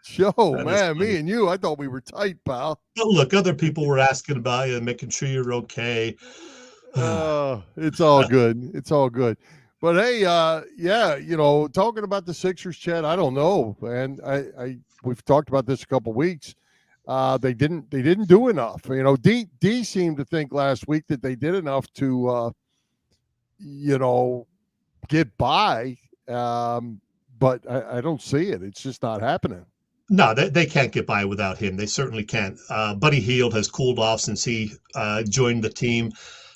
Speaker 7: Joe, man, me and you, I thought we were tight, pal.
Speaker 4: But look, other people were asking about you, making sure you're okay.
Speaker 7: It's all good. It's all good. But hey, talking about the Sixers, Chad, I don't know, man. We've talked about this a couple weeks. They didn't do enough. D seemed to think last week that they did enough to, get by. But I don't see it. It's just not happening.
Speaker 4: No, they can't get by without him. They certainly can't. Buddy Hield has cooled off since he joined the team.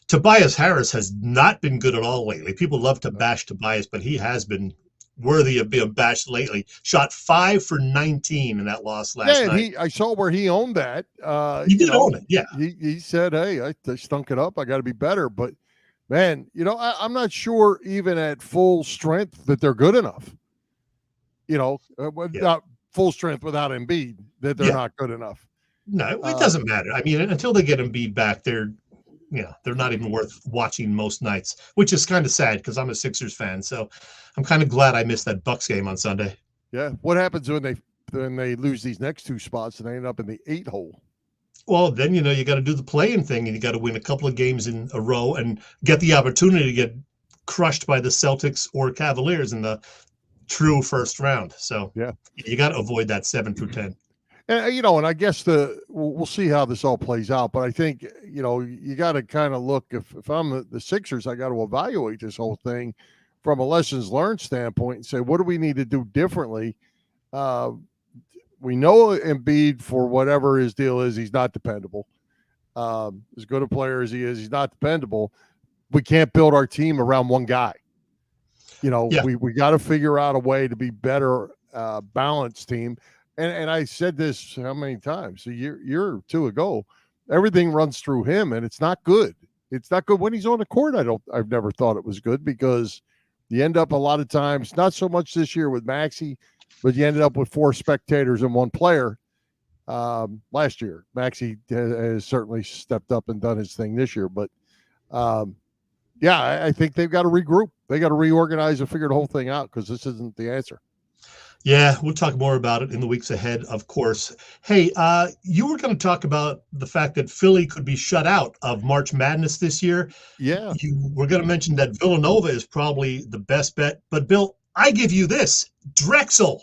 Speaker 4: Tobias Harris has not been good at all lately. People love to bash Tobias, but he has been worthy of being bashed lately. Shot 5 for 19 in that loss last night.
Speaker 7: I saw where he owned that.
Speaker 4: He did own it, yeah.
Speaker 7: He said, hey, I stunk it up. I got to be better. But, man, I'm not sure even at full strength that they're good enough. Not full strength without Embiid, that they're not good enough.
Speaker 4: No, it doesn't matter. I mean, until they get Embiid back, they're not even worth watching most nights, which is kind of sad because I'm a Sixers fan. So I'm kind of glad I missed that Bucks game on Sunday.
Speaker 7: Yeah. What happens when they lose these next 2 spots and they end up in the 8 hole?
Speaker 4: Well, then, you got to do the play-in thing, and you got to win a couple of games in a row and get the opportunity to get crushed by the Celtics or Cavaliers in the true first round. So
Speaker 7: Yeah.
Speaker 4: you got to avoid that 7 through 10.
Speaker 7: And, and I guess we'll see how this all plays out. But I think, you got to kind of look, if I'm the Sixers, I got to evaluate this whole thing from a lessons learned standpoint and say, what do we need to do differently? We know Embiid, for whatever his deal is, he's not dependable. As good a player as he is, he's not dependable. We can't build our team around one guy. We got to figure out a way to be better balanced team. And I said this how many times? A year or two ago, everything runs through him, and it's not good. It's not good when he's on the court. I've never thought it was good, because you end up a lot of times, not so much this year with Maxey, but you ended up with 4 spectators and 1 player last year. Maxey has certainly stepped up and done his thing this year. But, I think they've got to regroup. They got to reorganize and figure the whole thing out, because this isn't the answer.
Speaker 4: Yeah, we'll talk more about it in the weeks ahead, of course. Hey, you were going to talk about the fact that Philly could be shut out of March Madness this year.
Speaker 7: Yeah.
Speaker 4: You were going to mention that Villanova is probably the best bet. But, Bill, I give you this. Drexel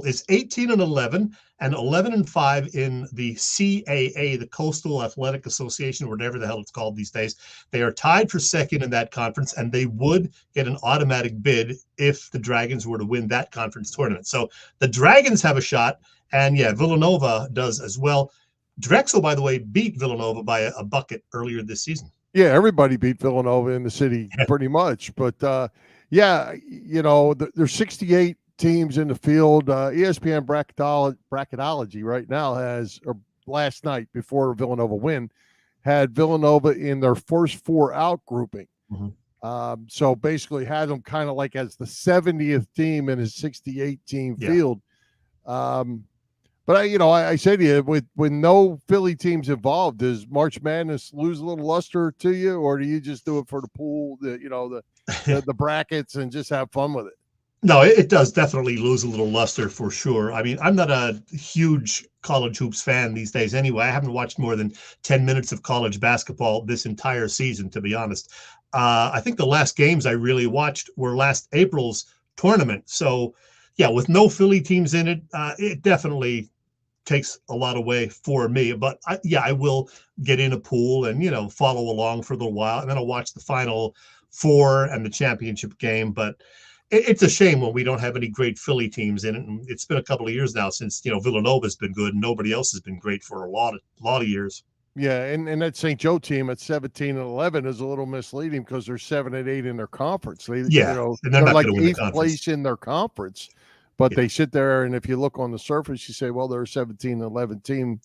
Speaker 4: is 18-11 and 11-5 in the CAA, the Coastal Athletic Association, or whatever the hell it's called these days. They are tied for second in that conference, and they would get an automatic bid if the Dragons were to win that conference tournament. So the Dragons have a shot, and Villanova does as well. Drexel, by the way, beat Villanova by a bucket earlier this season.
Speaker 7: Yeah, everybody beat Villanova in the city pretty much. But, there's 68 teams in the field. ESPN bracketology right now has, or last night before Villanova win, had Villanova in their first 4 out grouping. Mm-hmm. So basically had them kind of like as the 70th team in a 68 team field. But I say to you, with no Philly teams involved, does March Madness lose a little luster to you, or do you just do it for the pool, the brackets, and just have fun with it?
Speaker 4: No, it does definitely lose a little luster for sure. I mean, I'm not a huge college hoops fan these days anyway. I haven't watched more than 10 minutes of college basketball this entire season, to be honest. I think the last games I really watched were last April's tournament. So, with no Philly teams in it, it definitely takes a lot away for me. But, I will get in a pool and, follow along for a little while. And then I'll watch the Final Four and the championship game. But it's a shame when we don't have any great Philly teams in it. And it's been a couple of years now since, Villanova's been good and nobody else has been great for a lot of years.
Speaker 7: Yeah, and that St. Joe team at 17-11 is a little misleading because they're 7-8 in their conference.
Speaker 4: And they're not
Speaker 7: like
Speaker 4: going to win
Speaker 7: 8th place in their conference, but they sit there, and if you look on the surface, you say, well, they're a 17-11 team.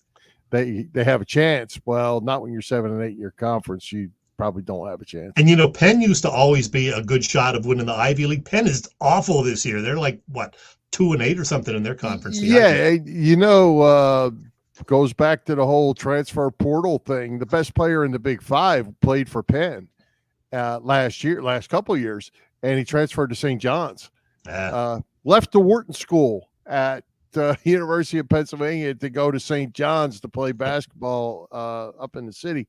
Speaker 7: They have a chance. Well, not when you're 7-8 in your conference. You probably don't have a chance.
Speaker 4: And, Penn used to always be a good shot of winning the Ivy League. Penn is awful this year. They're like, 2-8 or something in their conference.
Speaker 7: Goes back to the whole transfer portal thing. The best player in the Big Five played for Penn last couple of years, and he transferred to St. John's. Left the Wharton School at University of Pennsylvania to go to St. John's to play basketball up in the city.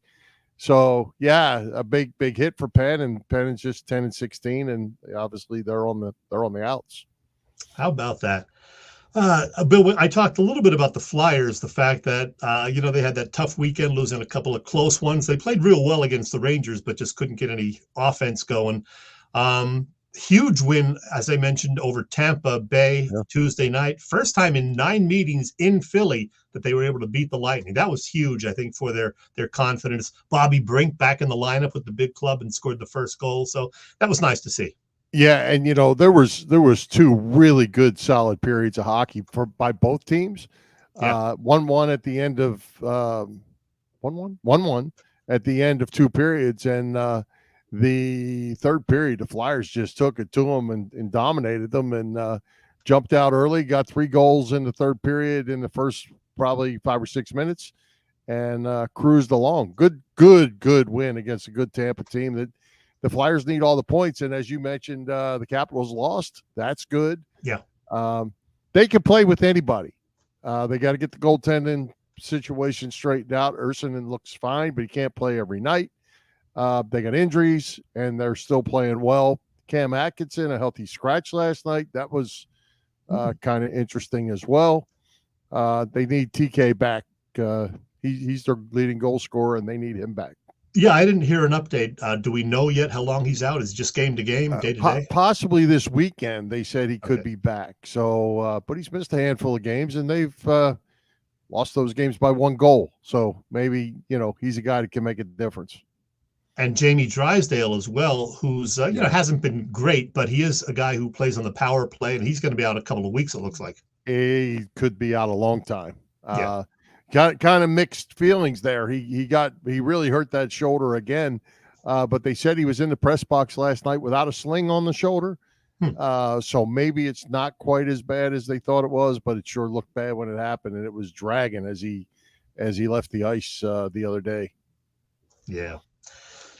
Speaker 7: So a big hit for Penn, and Penn is just 10-16, and obviously they're on the outs.
Speaker 4: How about that? Bill, I talked a little bit about the Flyers, the fact that, they had that tough weekend, losing a couple of close ones. They played real well against the Rangers, but just couldn't get any offense going. Huge win, as I mentioned, over Tampa Bay Tuesday night. First time in 9 meetings in Philly that they were able to beat the Lightning. That was huge, I think, for their confidence. Bobby Brink back in the lineup with the big club and scored the first goal. So that was nice to see.
Speaker 7: Yeah, and there was 2 really good, solid periods of hockey by both teams. 1-1 at the end of 1-1 at the end of 2 periods, and the third period, the Flyers just took it to them and dominated them, and jumped out early, got 3 goals in the third period in the first probably 5 or 6 minutes, and cruised along. Good win against a good Tampa team that. The Flyers need all the points, and as you mentioned, the Capitals lost. That's good.
Speaker 4: Yeah.
Speaker 7: They can play with anybody. They got to get the goaltending situation straightened out. Ursanen looks fine, but he can't play every night. They got injuries, and they're still playing well. Cam Atkinson, a healthy scratch last night. That was kind of interesting as well. They need TK back. He's their leading goal scorer, and they need him back.
Speaker 4: Yeah, I didn't hear an update. Do we know yet how long he's out? Is it just game to game, day to day?
Speaker 7: Possibly this weekend. They said he could be back. So, but he's missed a handful of games, and they've lost those games by 1 goal. So maybe, he's a guy that can make a difference.
Speaker 4: And Jamie Drysdale as well, who's hasn't been great, but he is a guy who plays on the power play, and he's going to be out a couple of weeks, it looks like.
Speaker 7: He could be out a long time. Kind of mixed feelings there. He really hurt that shoulder again, but they said he was in the press box last night without a sling on the shoulder. So maybe it's not quite as bad as they thought it was, but it sure looked bad when it happened, and it was dragging as he left the ice the other day.
Speaker 4: Yeah.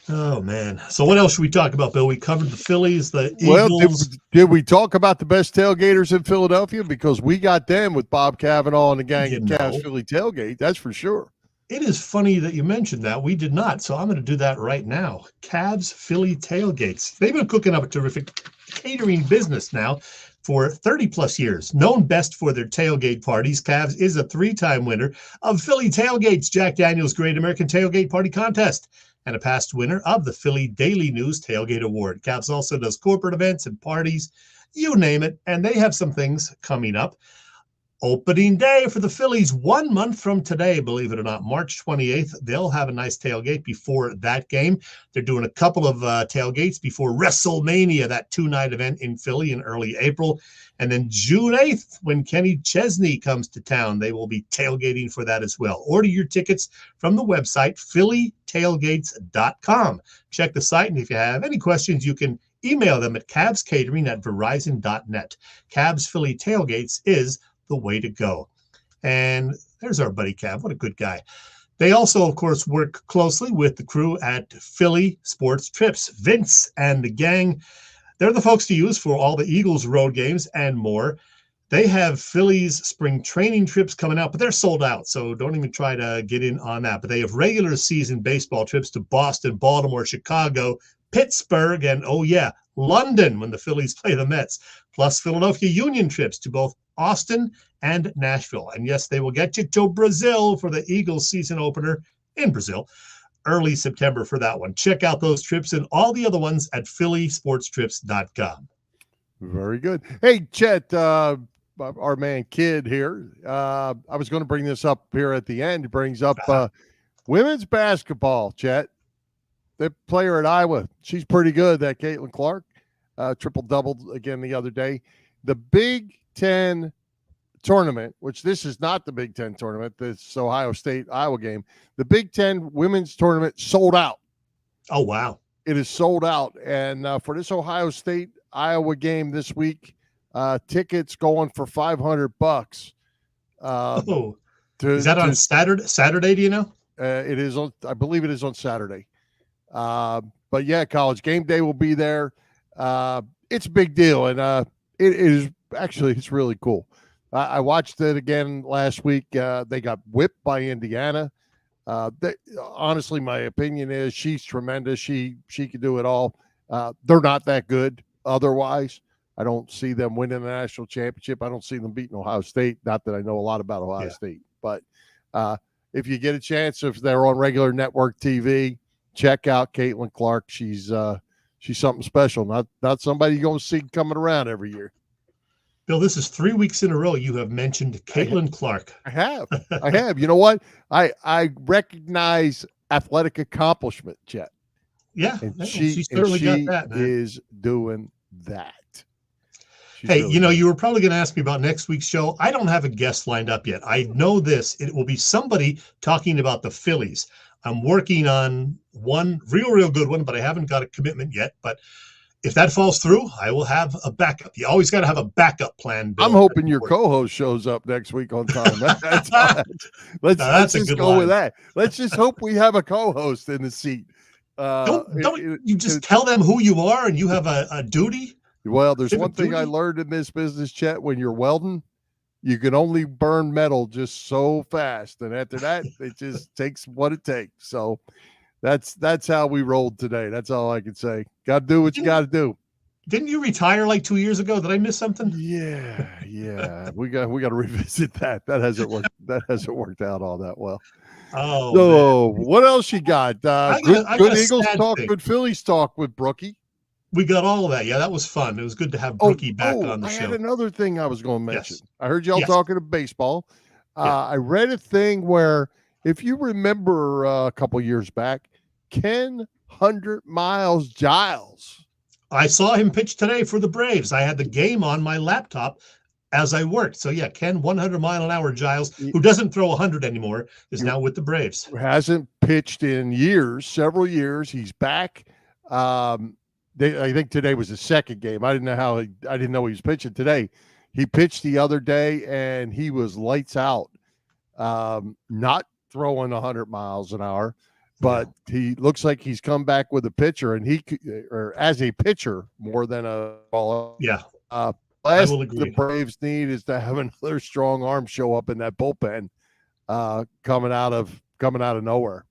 Speaker 4: Oh, man. So what else should we talk about, Bill? We covered the Phillies, the Eagles.
Speaker 7: Well, did we talk about the best tailgaters in Philadelphia? Because we got them with Bob Cavanaugh and the gang at Cavs Philly Tailgate. That's for sure.
Speaker 4: It is funny that you mentioned that. We did not. So I'm going to do that right now. Cavs Philly Tailgates. They've been cooking up a terrific catering business now for 30-plus years. Known best for their tailgate parties, Cavs is a 3-time winner of Philly Tailgates, Jack Daniel's Great American Tailgate Party Contest, and a past winner of the Philly Daily News Tailgate Award. Cavs also does corporate events and parties, you name it, and they have some things coming up. Opening day for the Phillies 1 month from today, believe it or not, March 28th. They'll have a nice tailgate before that game. They're doing a couple of tailgates before WrestleMania, that 2-night event in Philly in early April. And then June 8th, when Kenny Chesney comes to town, they will be tailgating for that as well. Order your tickets from the website, phillytailgates.com. Check the site, and if you have any questions, you can email them at cavscatering@verizon.net. Cavs Philly Tailgates is the way to go. And there's our buddy Cav. What a good guy. They also, of course, work closely with the crew at Philly Sports Trips. Vince and the gang, they're the folks to use for all the Eagles road games and more. They have Phillies spring training trips coming out, but they're sold out, so don't even try to get in on that. But they have regular season baseball trips to Boston, Baltimore, Chicago, Pittsburgh, and, London when the Phillies play the Mets, plus Philadelphia Union trips to both Austin and Nashville. And yes, they will get you to Brazil for the Eagles season opener in Brazil, early September for that one. Check out those trips and all the other ones at phillysportstrips.com.
Speaker 7: Very good. Hey, Chet, our man Kid here. I was going to bring this up here at the end. He brings up women's basketball, Chet. The player at Iowa, she's pretty good, that Caitlin Clark. Triple-doubled again the other day. The Big Ten tournament, which this is not the Big Ten tournament, this Ohio State-Iowa game. The Big Ten women's tournament sold out.
Speaker 4: Oh, wow.
Speaker 7: It is sold out. And for this Ohio State-Iowa game this week, tickets going for $500.
Speaker 4: Is that on Saturday, do you know?
Speaker 7: It is on, I believe it is on Saturday. But yeah, College Game Day will be there. It's a big deal, and it is actually, it's really cool. I watched it again last week. They got whipped by Indiana. Honestly, my opinion is she's tremendous. She can do it all. They're not that good otherwise. I don't see them winning the national championship. I don't see them beating Ohio State. Not that I know a lot about Ohio State, but if you get a chance, if they're on regular network TV, check out Caitlin Clark. She's something special. Not somebody you're going to see coming around every year.
Speaker 4: Bill, this is 3 weeks in a row you have mentioned Caitlin Clark.
Speaker 7: I have. You know what? I recognize athletic accomplishment, Chet.
Speaker 4: Yeah,
Speaker 7: and
Speaker 4: she certainly got that. Man.
Speaker 7: Is doing that.
Speaker 4: You were probably going to ask me about next week's show. I don't have a guest lined up yet. I know this. It will be somebody talking about the Phillies. I'm working on one real good one, but I haven't got a commitment yet. But if that falls through, I will have a backup. You always got to have a backup plan, Bill.
Speaker 7: I'm hoping your co-host shows up next week on time. Let's just go with that. Let's just hope we have a co-host in the seat.
Speaker 4: Don't you just tell them who you are and you have a duty?
Speaker 7: Well, there's one thing I learned in this business, Chet. When you're welding, You can only burn metal just so fast, and after that, it just takes what it takes. So that's how we rolled today. That's all I can say. Got to do what you got to do.
Speaker 4: Didn't you retire like 2 years ago? Did I miss something?
Speaker 7: Yeah. We got to revisit that. That hasn't worked out all that well.
Speaker 4: Oh,
Speaker 7: so what else you got? Good Eagles talk,
Speaker 4: thing.
Speaker 7: Good Phillies talk with Brooky.
Speaker 4: We got all of that. Yeah, that was fun. It was good to have Brooky back on the show.
Speaker 7: I had another thing I was going to mention.
Speaker 4: Yes.
Speaker 7: I heard y'all talking to baseball. I read a thing where, if you remember a couple years back, Ken 100 Miles Giles.
Speaker 4: I saw him pitch today for the Braves. I had the game on my laptop as I worked. So, yeah, Ken 100-mile-an-hour Giles, who doesn't throw 100 anymore, is now with the Braves.
Speaker 7: Hasn't pitched in years, several years. He's back. I think today was his second game. I didn't know he was pitching today. He pitched the other day, and he was lights out. Not throwing 100 miles an hour. But he looks like he's come back with a pitcher, and as a pitcher more than a ball.
Speaker 4: Yeah.
Speaker 7: Last the Braves need is to have another strong arm show up in that bullpen, coming out of nowhere.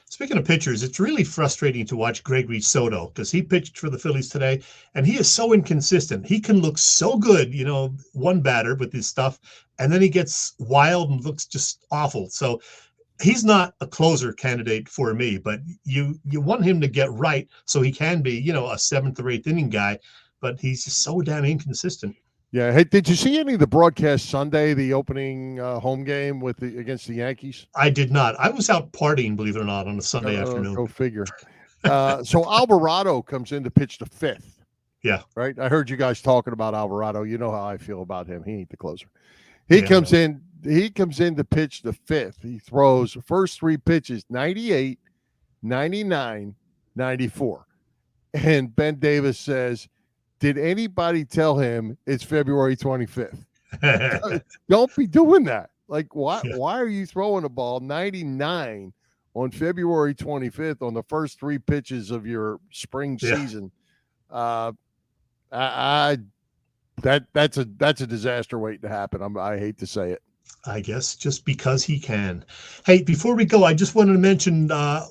Speaker 4: Speaking of pitchers, it's really frustrating to watch Gregory Soto because he pitched for the Phillies today, and he is so inconsistent. He can look so good, one batter with his stuff, and then he gets wild and looks just awful. So he's not a closer candidate for me, but you want him to get right so he can be, a seventh or eighth inning guy, but he's just so damn inconsistent.
Speaker 7: Yeah. Hey, did you see any of the broadcast Sunday, the opening home game against the Yankees?
Speaker 4: I did not. I was out partying, believe it or not, on a Sunday afternoon.
Speaker 7: Go figure. So Alvarado comes in to pitch the fifth.
Speaker 4: Yeah.
Speaker 7: Right. I heard you guys talking about Alvarado. You know how I feel about him. He ain't the closer. He comes in to pitch the fifth. He throws the first three pitches, 98, 99, 94. And Ben Davis says, did anybody tell him it's February 25th? Don't be doing that. Like, why are you throwing a ball 99 on February 25th on the first three pitches of your spring season? That's a disaster waiting to happen. I hate to say it.
Speaker 4: I guess just because he can. Hey, before we go, I just wanted to mention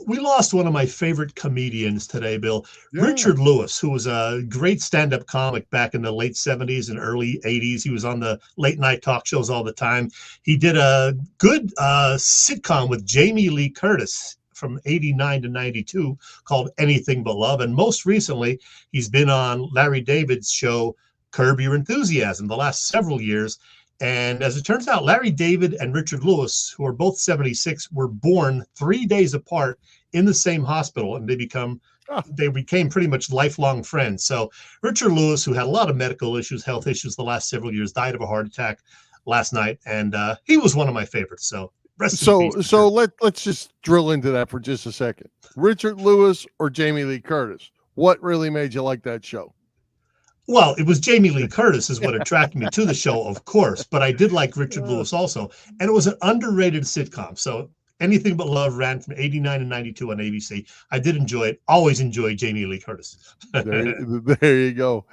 Speaker 4: we lost one of my favorite comedians today, Bill. Yeah. Richard Lewis, who was a great stand-up comic back in the late 70s and early 80s. He was on the late-night talk shows all the time. He did a good sitcom with Jamie Lee Curtis from 89 to 92 called Anything But Love. And most recently, he's been on Larry David's show, Curb Your Enthusiasm, the last several years. And as it turns out, Larry David and Richard Lewis, who are both 76, were born 3 days apart in the same hospital, and they became pretty much lifelong friends. So Richard Lewis, who had a lot of medical issues, health issues the last several years, died of a heart attack last night, and he was one of my favorites. So let's
Speaker 7: just drill into that for just a second. Richard Lewis or Jamie Lee Curtis? What really made you like that show?
Speaker 4: Well, it was Jamie Lee Curtis is what attracted me to the show, of course, but I did like Richard Lewis also. And it was an underrated sitcom. So Anything But Love ran from 89 and 92 on ABC. I did enjoy it. Always enjoy Jamie Lee Curtis.
Speaker 7: There you go.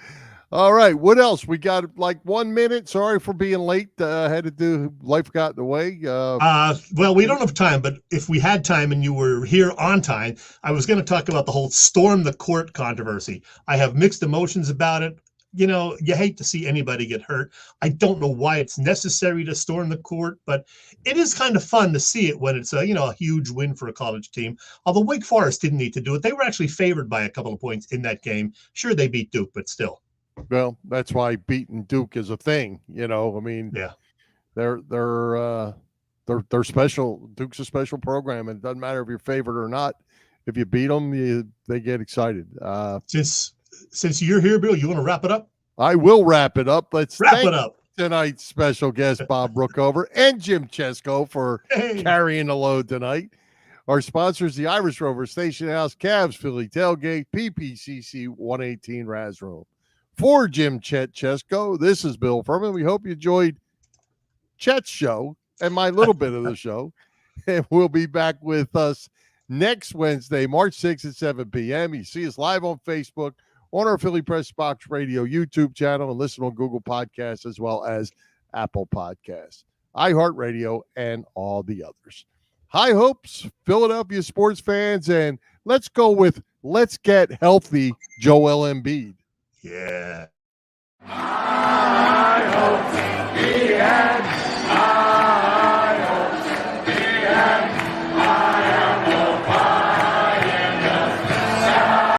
Speaker 7: All right. What else? We got like 1 minute. Sorry for being late. Had to do life got in the way.
Speaker 4: Well, we don't have time, but if we had time and you were here on time, I was going to talk about the whole storm the court controversy. I have mixed emotions about it. You hate to see anybody get hurt. I don't know why it's necessary to storm the court, but it is kind of fun to see it when it's a huge win for a college team. Although Wake Forest didn't need to do it. They were actually favored by a couple of points in that game. Sure, they beat Duke, but still.
Speaker 7: Well, that's why beating Duke is a thing. They're special. Duke's a special program, and it doesn't matter if you're favored or not. If you beat them, they get excited.
Speaker 4: Since you're here, Bill, you want to wrap it up?
Speaker 7: I will wrap it up. Let's
Speaker 4: wrap it up.
Speaker 7: Tonight's special guest, Bob Brookover, and Jim Chesko for carrying the load tonight. Our sponsors, the Irish Rover Station House, Cavs, Philly Tailgate, PPCC 118 Raz Room. For Jim Chet Chesko, this is Bill Furman. We hope you enjoyed Chet's show and my little bit of the show. And we'll be back with us next Wednesday, March 6th at 7 p.m. You see us live on Facebook, on our Philly Pressbox Radio YouTube channel, and listen on Google Podcasts, as well as Apple Podcasts, iHeartRadio, and all the others. High hopes, Philadelphia sports fans, and let's go with let's get healthy, Joel Embiid.
Speaker 4: Yeah.
Speaker 8: I hope he had